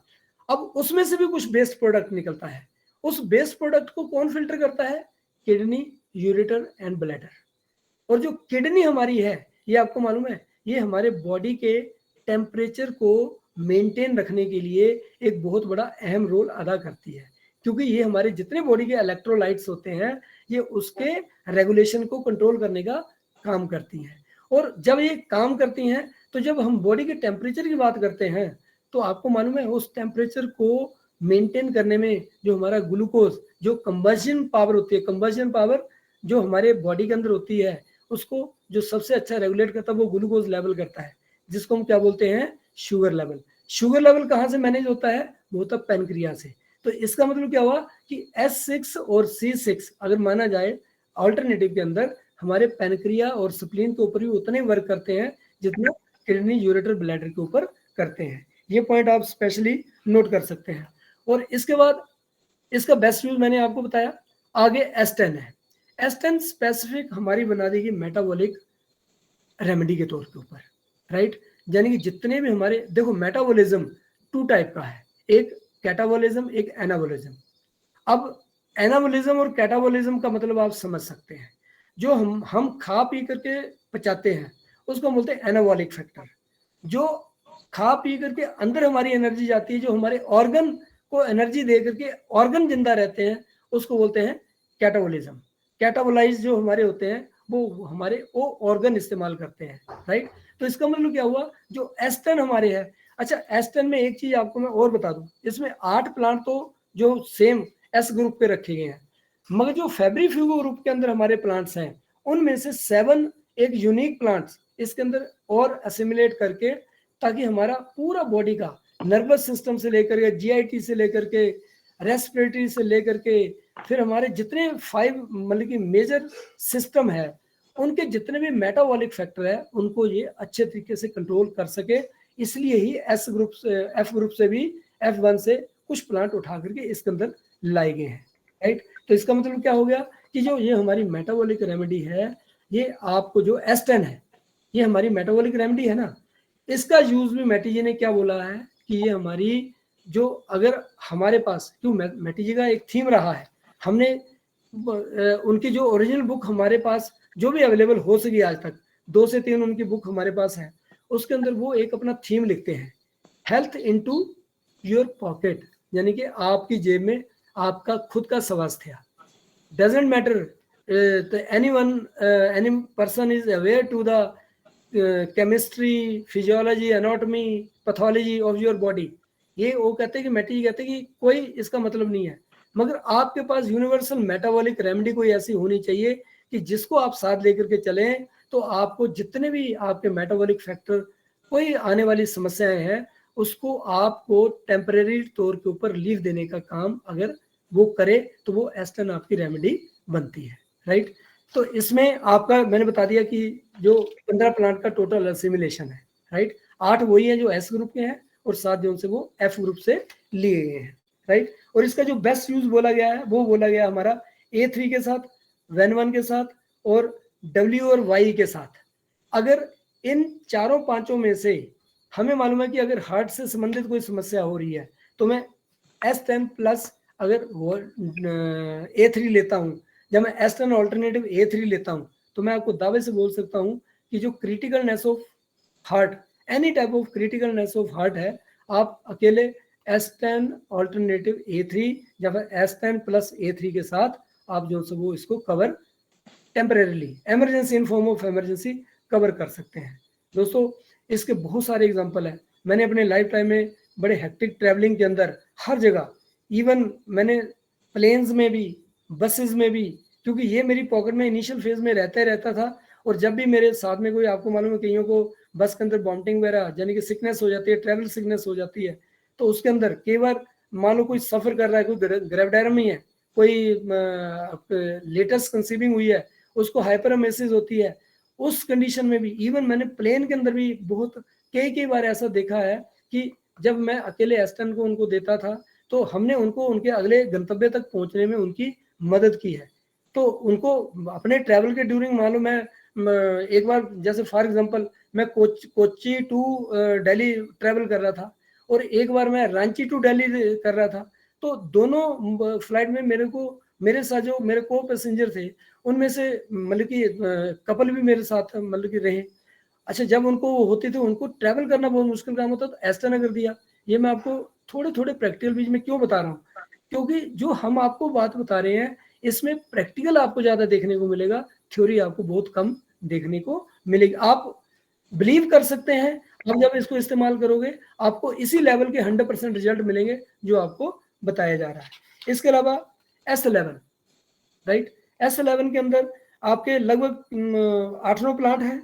अब उसमें से भी कुछ बेस्ट प्रोडक्ट निकलता है। उस बेस्ट प्रोडक्ट को कौन फिल्टर करता है? Kidney, ureter and bladder. और जो किडनी हमारी है, ये आपको मालूम है, ये हमारे बॉडी के टेम्परेचर को मेंटेन रखने के लिए एक बहुत बड़ा अहम रोल अदा करती है, क्योंकि ये हमारे जितने बॉडी के इलेक्ट्रोलाइट्स होते हैं ये उसके रेगुलेशन को कंट्रोल करने का काम करती हैं। और जब ये काम करती हैं तो जब हम बॉडी के टेम्परेचर की बात करते हैं तो आपको मालूम है उस टेम्परेचर को मेंटेन करने में जो हमारा ग्लूकोज, जो कंबशन पावर होती है, कंबशन पावर जो हमारे बॉडी के अंदर होती है, उसको जो सबसे अच्छा रेगुलेट करता है वो ग्लूकोज लेवल करता है, जिसको हम क्या बोलते हैं, शुगर लेवल। शुगर लेवल कहाँ से मैनेज होता है, वो होता है पैनक्रिया से। तो इसका मतलब क्या हुआ कि S6 और C6 अगर माना जाए ऑल्टरनेटिव के अंदर, हमारे पैनक्रिया और स्प्लीन के ऊपर भी उतने वर्क करते हैं जितना किडनी यूरेटर ब्लैडर के ऊपर करते हैं। ये पॉइंट आप स्पेशली नोट कर सकते हैं। और इसके बाद इसका बेस्ट यूज मैंने आपको बताया। आगे S10 है। S10 स्पेसिफिक हमारी बना देगी मेटाबॉलिक रेमेडी के तौर के ऊपर, राइट। यानी कि जितने भी हमारे, देखो मेटाबॉलिज्म 2 टाइप का है, एक कैटाबॉलिज्म, एक एनाबॉलिज्म। अब एनाबॉलिज्म और कैटाबॉलिज्म का मतलब आप समझ सकते हैं। जो हम खा पी करके पचाते हैं उसको हम बोलते हैं एनाबॉलिक फैक्टर। जो खा पी करके अंदर हमारी एनर्जी जाती है, जो हमारे ऑर्गन को एनर्जी दे करके ऑर्गन जिंदा रहते हैं, उसको बोलते हैं कैटाबॉलिज्म। कैटाबोलाइज जो हमारे होते हैं वो हमारे वो ऑर्गन इस्तेमाल करते हैं, राइट। तो इसका मतलब क्या हुआ, जो S10 हमारे है। अच्छा, S10 में एक चीज आपको मैं और बता दूं, इसमें 8 प्लांट तो जो सेम S ग्रुप पे रखे गए हैं, मगर जो फेब्रिफ्यूगो ग्रुप के अंदर हमारे प्लांट्स हैं उनमें से 7 एक यूनिक प्लांट्स इसके अंदर और असिमिलेट करके, ताकि हमारा पूरा बॉडी का नर्वस सिस्टम से लेकर के, GIT से लेकर के, रेस्पिरेटरी से लेकर के, फिर हमारे जितने 5 मतलब कि मेजर सिस्टम है, उनके जितने भी मेटाबॉलिक फैक्टर है उनको ये अच्छे तरीके से कंट्रोल कर सके। इसलिए ही S ग्रुप से, F ग्रुप से भी, F1 से कुछ प्लांट उठा करके इसके अंदर लाए गए हैं, राइट। तो इसका मतलब क्या हो गया कि जो ये हमारी मेटाबॉलिक रेमेडी है, ये आपको जो S10 है, ये हमारी मेटाबॉलिक रेमेडी है ना, इसका यूज भी मैटी जी ने क्या बोला है कि ये हमारी जो, अगर हमारे पास, क्यों मैटी जी का एक थीम रहा है, हमने उनकी जो ओरिजिनल बुक हमारे पास जो भी अवेलेबल हो सकी आज तक, 2 से 3 उनकी बुक हमारे पास है, उसके अंदर वो एक अपना थीम लिखते हैं, हेल्थ इनटू योर पॉकेट, यानी कि आपकी जेब में आपका खुद का स्वास्थ्य। Doesn't matter any person is aware to the chemistry, physiology, anatomy, pathology of your body. ये वो कहते हैं कि मैटी कहते हैं कि कोई इसका मतलब नहीं है, मगर आपके पास यूनिवर्सल मेटाबॉलिक रेमेडी कोई ऐसी होनी चाहिए कि जिसको आप साथ लेकर के चलें, तो आपको जितने भी आपके मेटाबॉलिक फैक्टर, कोई आने वाली समस्याएं हैं, उसको आपको टेम्परेरी तौर के ऊपर रिलीफ देने का काम अगर वो करे, तो वो S10 आपकी रेमेडी बनती है, राइट। तो इसमें आपका मैंने बता दिया कि जो 15 प्लांट का टोटल असिमिलेशन है, राइट। 8 वही है जो S ग्रुप के हैं और 7 जो उनसे वो F ग्रुप से लिए गए हैं, राइट। और इसका जो बेस्ट यूज बोला गया है वो बोला गया हमारा A3 के साथ, VEN1 के साथ और W और Y के साथ। अगर इन 4-5 में से हमें मालूम है कि अगर हार्ट से संबंधित कोई समस्या हो रही है, तो मैं S10 प्लस अगर A3 लेता हूं, जब मैं S10 ऑल्टरनेटिव A3 लेता हूं, तो मैं आपको दावे से बोल सकता हूं कि जो criticalness of heart, any type of criticalness of heart है, आप अकेले S10 ऑल्टरनेटिव A3 या फिर S10 प्लस A3 के साथ आप जो है वो इसको cover temporarily, emergency, in form of emergency cover कर सकते हैं। दोस्तों, इसके बहुत सारे एग्जांपल हैं। मैंने अपने लाइफ टाइम में बड़े हेक्टिक ट्रैवलिंग के अंदर हर जगह, इवन मैंने प्लेन्स में भी, बसेस में भी, क्योंकि ये मेरी पॉकेट में इनिशियल फेज में रहता था। और जब भी मेरे साथ में कोई, आपको मालूम है कईयों को बस के अंदर वॉमिटिंग वगैरह यानी कि सिकनेस हो जाती है, ट्रैवल सिकनेस हो जाती है, तो उसके अंदर कई बार मान लो कोई सफर कर रहा है, कोई ग्रेविडेरमी है, कोई लेटेस्ट कंसीविंग हुई है, उसको हाइपरमेसिस होती है, उस कंडीशन में भी इवन मैंने प्लेन के अंदर भी बहुत कई बार ऐसा देखा है कि जब मैं अकेले S10 को उनको देता था, तो हमने उनको उनके अगले गंतव्य तक पहुंचने में उनकी मदद की है। तो उनको अपने ट्रैवल के ड्यूरिंग, मालूम है एक बार जैसे फॉर एग्जांपल मैं कोच्चि टू दिल्ली ट्रैवल कर रहा था, और एक बार मैं रांची टू दिल्ली कर रहा था। तो दोनों फ्लाइट में मेरे साथ जो मेरे को पैसेंजर थे, उनमें से मतलब कि कपल भी मेरे साथ मतलब कि रहे। अच्छा, जब उनको होती थी, उनको ट्रैवल करना बहुत मुश्किल काम होता, तो S10 कर दिया। ये मैं आपको थोड़े प्रैक्टिकल बीच में क्यों बता रहा हूँ, क्योंकि जो हम आपको बात बता रहे हैं इसमें प्रैक्टिकल आपको ज्यादा देखने को मिलेगा, थ्योरी आपको बहुत कम देखने को मिलेगी। आप बिलीव कर सकते हैं, आप जब इसको इस्तेमाल करोगे आपको इसी लेवल के 100% रिजल्ट मिलेंगे जो आपको बताया जा रहा है। इसके अलावा S11, राइट। S11 के अंदर आपके लगभग 8-9 प्लांट हैं,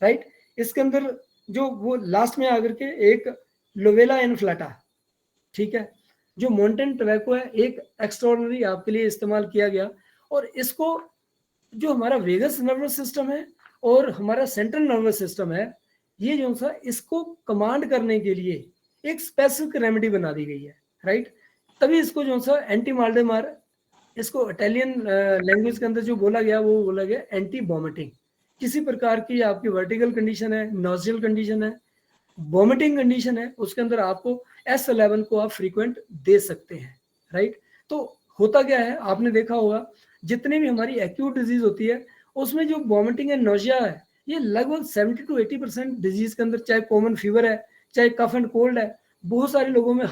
राइट। इसके अंदर जो वो लास्ट में आकर के एक लोवेला इनफ्लाटा, ठीक है, जो माउंटेन टोबैको है, एक एक्स्ट्रॉर्डिनरी आपके लिए इस्तेमाल किया गया। और इसको जो हमारा वेगस नर्वस सिस्टम है और हमारा सेंट्रल नर्वस सिस्टम है, ये जो सा इसको कमांड करने के लिए एक स्पेसिफिक रेमेडी बना दी गई है, राइट। तभी इसको जो सा एंटी माल्डेमार, इसको इटालियन लैंग्वेज के अंदर जो बोला गया वो बोला गया एंटी वॉमिटिंग। किसी प्रकार की आपकी वर्टिकल कंडीशन है, नोजियल कंडीशन है, वॉमिटिंग कंडीशन है, उसके अंदर आपको S11 को आप फ्रीक्वेंट दे सकते हैं, राइट। तो होता क्या है, आपने देखा होगा जितनी भी हमारी एक्यूट डिजीज होती है उसमें जो वॉमिटिंग एंड नोजिया है, ये लगभग 70 to 80% डिजीज के अंदर, चाहे कॉमन फीवर है, चाहे कफ एंड कोल्ड है, बहुत सारे लोगों में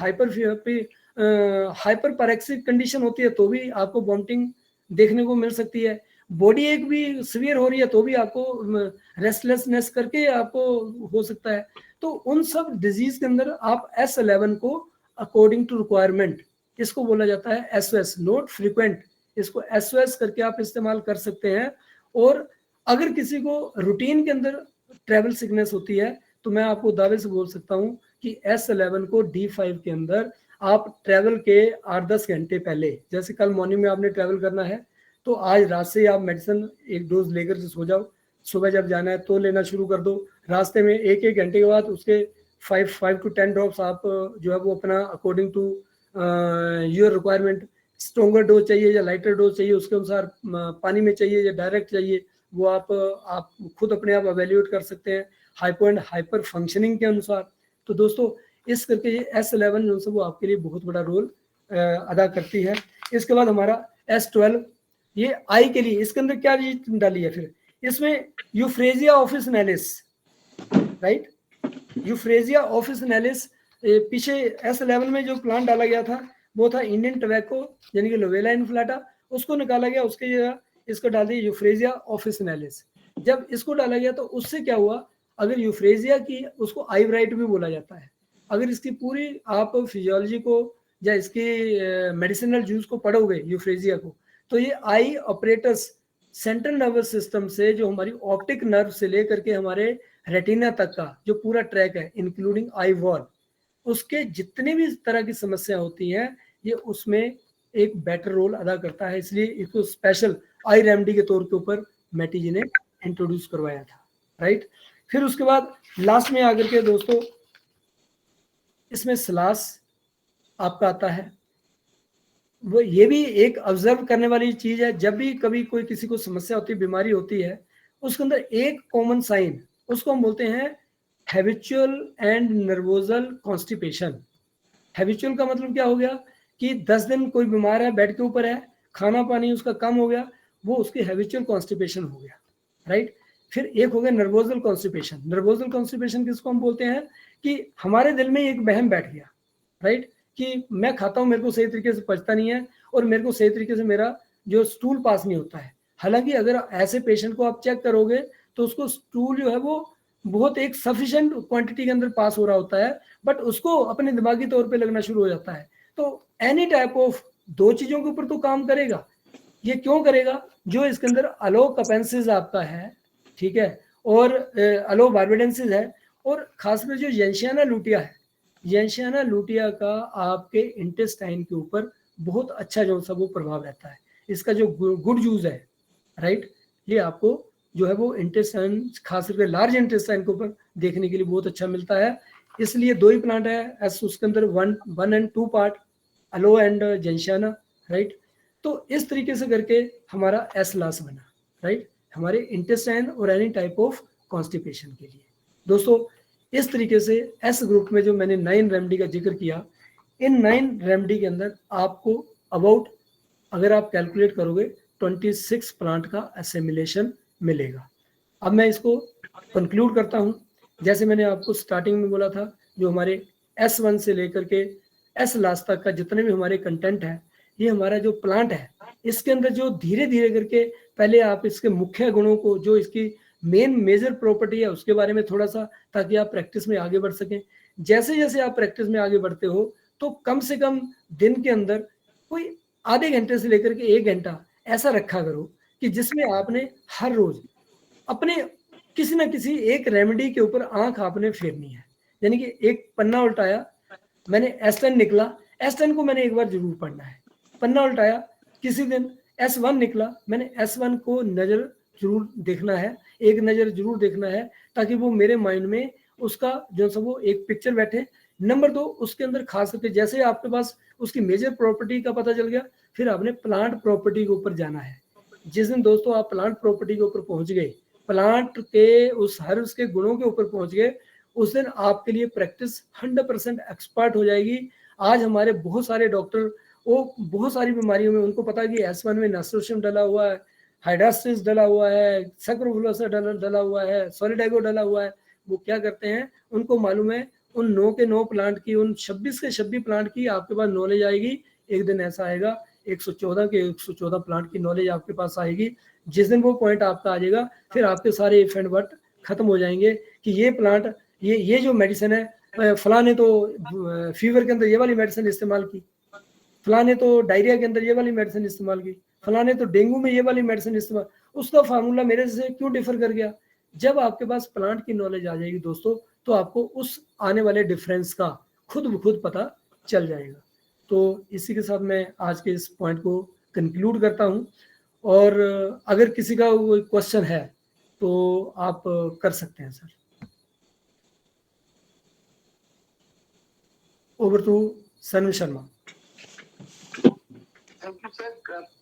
हाइपर पैरेक्सिक कंडीशन होती है तो भी आपको वॉमिटिंग देखने को मिल सकती है। बॉडी एक भी सीवियर हो रही है तो भी आपको रेस्टलेसनेस करके आपको हो सकता है। तो उन सब डिजीज के अंदर आप S11 को अकॉर्डिंग टू रिक्वायरमेंट, इसको बोला जाता है SOS, नोट फ्रीक्वेंट, इसको SOS करके आप इस्तेमाल कर सकते हैं। और अगर किसी को रूटीन के अंदर ट्रेवल सिकनेस होती है तो मैं आपको दावे से बोल सकता हूं कि S11 को D5 के अंदर आप ट्रेवल के 8-10 घंटे पहले, जैसे कल मॉर्निंग में आपने ट्रेवल करना है तो आज रात से आप मेडिसिन एक डोज लेकर के सो जाओ, सुबह जब जाना है तो लेना शुरू कर दो। रास्ते में 1-1 घंटे के बाद उसके 5 to 10 ड्रॉप्स आप जो है वो अपना according to your requirement, stronger dose चाहिए या लाइटर डोज चाहिए, उसके अनुसार पानी में चाहिए या डायरेक्ट चाहिए, वो आप खुद अपने आप एवेल्यूएट कर सकते हैं हाइपो एंड हाइपर फंक्शनिंग के अनुसार। तो दोस्तों इस करके ये S11 जो है वो आपके लिए बहुत बड़ा रोल अदा करती है। इसके बाद हमारा S12, ये आई के लिए, इसके अंदर क्या चीज डाली है फिर, इसमें यूफ्रेजिया ऑफिसिनेलिस, राइट, यूफ्रेजिया ऑफिसिनेलिस। पीछे S11 में जो प्लांट डाला गया था वो था इंडियन टोबैको यानी कि लोवेला इनफ्लाटा, उसको निकाला गया, उसके जगह इसको डाल दिया यूफ्रेजिया ऑफिसिनेलिस। जब इसको डाला गया तो उससे क्या हुआ, अगर यूफ्रेजिया की, उसको आईब्राइट भी बोला जाता है, अगर इसकी पूरी आप फिजियोलॉजी को या इसकी मेडिसिनल यूज को पढ़ोगे यूफ्रेजिया को, तो ये आई ऑपरेटर्स सेंट्रल नर्वस सिस्टम से, जो हमारी ऑप्टिक नर्व से लेकर के हमारे रेटिना तक का जो पूरा ट्रैक है इंक्लूडिंग आई वॉल, उसके जितने भी तरह की समस्या होती हैं ये उसमें एक बेटर रोल अदा करता है। इसलिए इसको स्पेशल आई रेमेडी के तौर के ऊपर मैटी जी ने इंट्रोड्यूस करवाया था, राइट। फिर उसके बाद लास्ट में आकर के दोस्तों इसमें सलास आपका आता है। वो ये भी एक ऑब्जर्व करने वाली चीज है, जब भी कभी कोई किसी को समस्या होती है, बीमारी होती है, उसके अंदर एक कॉमन साइन, उसको हम बोलते हैं हैबिचुअल एंड नर्वोजल कॉन्स्टिपेशन। हैबिचुअल का मतलब क्या हो गया कि 10 दिन कोई बीमार है, बेड के ऊपर है, खाना पानी उसका कम हो गया, वो उसकी हैबिचुअल कॉन्स्टिपेशन हो गया, राइट। फिर एक हो गया नर्वोजल कॉन्स्टिपेशन। नर्वोजल कॉन्स्टिपेशन किसको हम बोलते हैं कि हमारे दिल में एक वहम बैठ गया, राइट, कि मैं खाता हूँ, मेरे को सही तरीके से पचता नहीं है और मेरे को सही तरीके से मेरा जो स्टूल पास नहीं होता है। हालांकि अगर ऐसे पेशेंट को आप चेक करोगे तो उसको स्टूल जो है वो बहुत एक सफिशिएंट क्वांटिटी के अंदर पास हो रहा होता है, बट उसको अपने दिमागी तौर पे लगना शुरू हो जाता है। तो एनी टाइप ऑफ दो चीजों के ऊपर तो काम करेगा। ये क्यों करेगा, जो इसके अंदर अलो कपेंसिस आपका है, ठीक है, और अलो बार्बेडेंसिस है, और खासकर जो येंशियाना लुटिया है, येंशियाना लुटिया का आपके इंटेस्टाइन के ऊपर बहुत अच्छा जो सा वो प्रभाव रहता है। इसका जो गुड यूज है, राइट, ये आपको जो है वो इंटेस्टाइन, खास करके लार्ज इंटेस्टाइन के ऊपर देखने के लिए बहुत अच्छा मिलता है। इसलिए दो ही प्लांट है एस, उसके अंदर 1 and 2 part, aloe and gentiana, right. तो इस तरीके से करके हमारा एस लास बना, राइट, हमारे इंटेस्टाइन और एनी टाइप ऑफ कॉन्स्टिपेशन के लिए। दोस्तों इस तरीके से एस ग्रुप में जो मैंने 9 रेमेडी का जिक्र किया, इन 9 रेमेडी के अंदर आपको अबाउट, अगर आप कैलकुलेट करोगे, 26 प्लांट का असेमिलेशन मिलेगा। अब मैं इसको कंक्लूड करता हूं। जैसे मैंने आपको स्टार्टिंग में बोला था, जो हमारे S1 से लेकर के S लास्ट तक का जितने भी हमारे कंटेंट है, ये हमारा जो प्लांट है, इसके अंदर जो धीरे धीरे करके पहले आप इसके मुख्य गुणों को, जो इसकी मेन मेजर प्रॉपर्टी है, उसके बारे में थोड़ा सा, ताकि आप प्रैक्टिस में आगे बढ़ सकें। जैसे जैसे आप प्रैक्टिस में आगे बढ़ते हो तो कम से कम दिन के अंदर कोई आधे घंटे से लेकर के 1 घंटा ऐसा रखा करो कि जिसमें आपने हर रोज अपने किसी ना किसी एक रेमेडी के ऊपर आंख आपने फेरनी है। यानी कि एक पन्ना उल्टाया, मैंने S10 निकला, S10 को मैंने एक बार जरूर पढ़ना है। पन्ना उल्टाया, किसी दिन S1 निकला, मैंने S1 को नजर जरूर देखना है, एक नजर जरूर देखना है, ताकि वो मेरे माइंड में उसका जो सब वो एक पिक्चर बैठे। नंबर 2, उसके अंदर खास करके जैसे आपके पास उसकी मेजर प्रॉपर्टी का पता चल गया, फिर आपने प्लांट प्रॉपर्टी के ऊपर जाना है। जिस दिन दोस्तों आप प्लांट प्रॉपर्टी के ऊपर पहुंच गए, प्लांट के उस हर उसके गुणों के ऊपर पहुंच गए, उस दिन आपके लिए प्रैक्टिस 100% एक्सपर्ट हो जाएगी। आज हमारे बहुत सारे डॉक्टर वो बहुत सारी बीमारियों में उनको पता है कि S1 में नास्ट्रोशियम डला हुआ है, हाइड्रास्टिस डला हुआ है, सैक्रोफुलोसा डला हुआ है, सॉलिडाइगो डला हुआ है। वो क्या करते हैं, उनको मालूम है उन 9 के 9 प्लांट की, उन 26 के 26 प्लांट की आपके पास नॉलेज आएगी। एक दिन ऐसा आएगा 114 के 114 प्लांट की नॉलेज आपके पास आएगी। जिस दिन वो पॉइंट आपका आ जाएगा, फिर आपके सारे इफ एंड बट खत्म हो जाएंगे कि ये प्लांट, ये जो मेडिसिन है, फलां ने तो फीवर के अंदर ये वाली मेडिसिन इस्तेमाल की, फलां ने तो डायरिया के अंदर ये वाली मेडिसिन इस्तेमाल की, फलां ने तो डेंगू में ये वाली मेडिसिन इस्तेमाल, उसका फार्मूला मेरे से क्यों डिफर कर गया। जब आपके पास प्लांट की नॉलेज आ जाएगी दोस्तों, तो आपको उस आने वाले डिफरेंस का खुद ब खुद पता चल जाएगा। तो इसी के साथ मैं आज के इस पॉइंट को कंक्लूड करता हूं, और अगर किसी का कोई क्वेश्चन है तो आप कर सकते हैं sir. Over to Sanu Sharma. Thank you sir,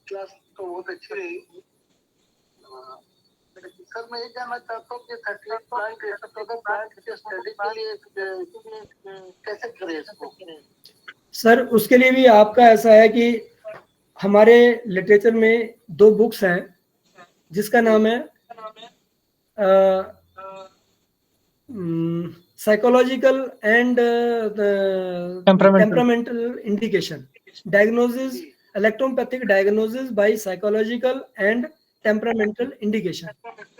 class तो बहुत अच्छी रही। सर मैं ये जानना चाहता हूँ कि 38 प्लांट प्लांट के स्टडी के लिए कैसे करें इसको? सर उसके लिए भी आपका ऐसा है कि हमारे लिटरेचर में 2 बुक्स हैं, जिसका नाम है psychological and temperamental indication, diagnosis, electropathic diagnosis by psychological and temperamental indication.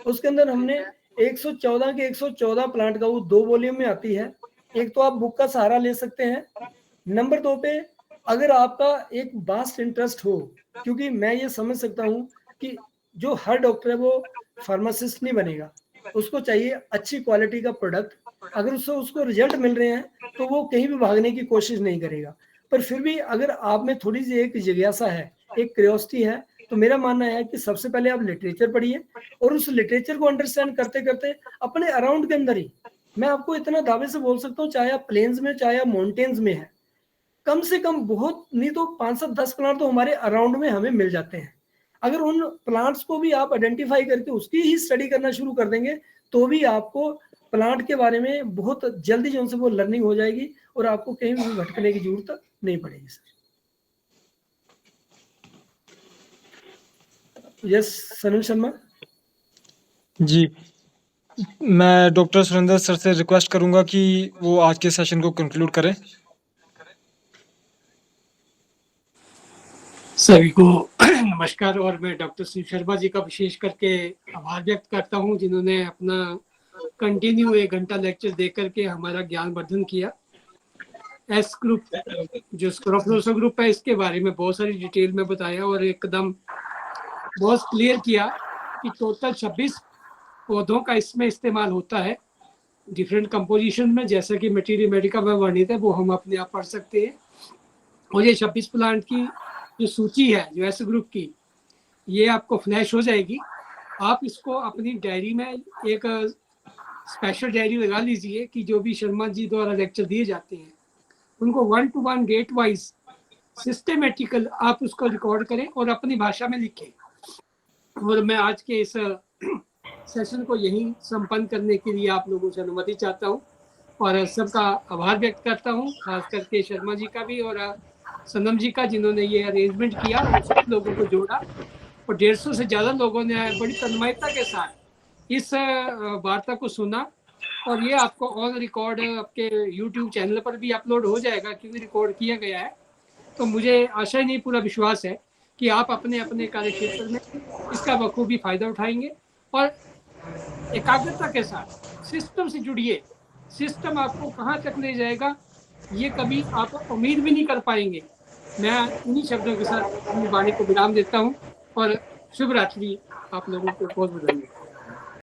उसके अंदर हमने 114 के 114 प्लांट का वो 2 वॉल्यूम में आती है। एक तो आप बुक का सहारा ले सकते हैं। नंबर 2 पे अगर आपका एक वास्ट इंटरेस्ट हो, क्योंकि मैं ये समझ सकता हूँ कि जो हर डॉक्टर है वो फार्मासिस्ट नहीं बनेगा, उसको चाहिए अच्छी क्वालिटी का प्रोडक्ट। अगर उसको रिजल्ट मिल रहे हैं तो वो कहीं भी भागने की कोशिश नहीं करेगा। पर फिर भी अगर आप में थोड़ी सी एक जिज्ञासा है, एक क्यूरियोसिटी है, तो मेरा मानना है कि सबसे पहले आप लिटरेचर पढ़िए, और उस लिटरेचर को अंडरस्टैंड करते करते अपने अराउंड के अंदर ही, मैं आपको इतना दावे से बोल सकता हूँ, चाहे आप प्लेन्स में चाहे आप माउंटेन्स में है, कम से कम बहुत नहीं तो 5 से 10 प्लांट तो हमारे अराउंड में हमें मिल जाते हैं। अगर उन प्लांट्स को भी आप आइडेंटिफाई करके उसकी ही स्टडी करना शुरू कर देंगे, तो भी आपको प्लांट के बारे में बहुत जल्दी जो उनसे वो लर्निंग हो जाएगी, और आपको कहीं भी भटकने की जरूरत नहीं पड़ेगी सर। यस सनू शर्मा जी, मैं डॉक्टर सुरेंद्र सर से रिक्वेस्ट करूंगा कि वो आज के सेशन को कंक्लूड करें। सभी को नमस्कार, और मैं डॉक्टर शिव शर्मा जी का विशेष करके आभार व्यक्त करता हूं, जिन्होंने अपना कंटिन्यू 1 घंटा लेक्चर दे करके हमारा ज्ञान वर्धन किया। एस ग्रुप जो स्क्रोफलोसा ग्रुप है, इसके बारे में बहुत सारी डिटेल में बताया, और एकदम बहुत क्लियर किया कि टोटल 26 पौधों का इसमें इस्तेमाल होता है डिफरेंट कंपोजिशन में, जैसा कि मटेरियल मेडिका में वर्णित है, वो हम अपने आप पढ़ सकते हैं। और ये 26 प्लांट की जो सूची है जो एस ग्रुप की, ये आपको फ्लैश हो जाएगी। आप इसको अपनी डायरी में एक स्पेशल डायरी लगा लीजिए कि जो भी शर्मा जी द्वारा लेक्चर दिए जाते हैं उनको 1 to 1 डेट वाइज सिस्टमेटिकल आप उसको रिकॉर्ड करें और अपनी भाषा में लिखें। और मैं आज के इस सेशन को यहीं संपन्न करने के लिए आप लोगों से अनुमति चाहता हूं, और सबका आभार व्यक्त करता हूं, खास करके शर्मा जी का भी और सनम जी का, जिन्होंने ये अरेंजमेंट किया और सब लोगों को जोड़ा, और 150 से ज़्यादा लोगों ने बड़ी तन्मयता के साथ इस वार्ता को सुना। और ये आपको ऑन रिकॉर्ड आपके YouTube चैनल पर भी अपलोड हो जाएगा, क्योंकि रिकॉर्ड किया गया है। तो मुझे आशा ही नहीं, पूरा विश्वास है कि आप अपने अपने कार्य क्षेत्र में इसका बखूबी फायदा उठाएंगे, और एकाग्रता के साथ सिस्टम से जुड़िए। सिस्टम आपको कहाँ तक ले जाएगा ये कभी आप उम्मीद भी नहीं कर पाएंगे। मैं इन्हीं शब्दों के साथ अपनी वाणी को विराम देता हूँ, और शुभ रात्रि। आप लोगों को बहुत बहुत धन्यवाद।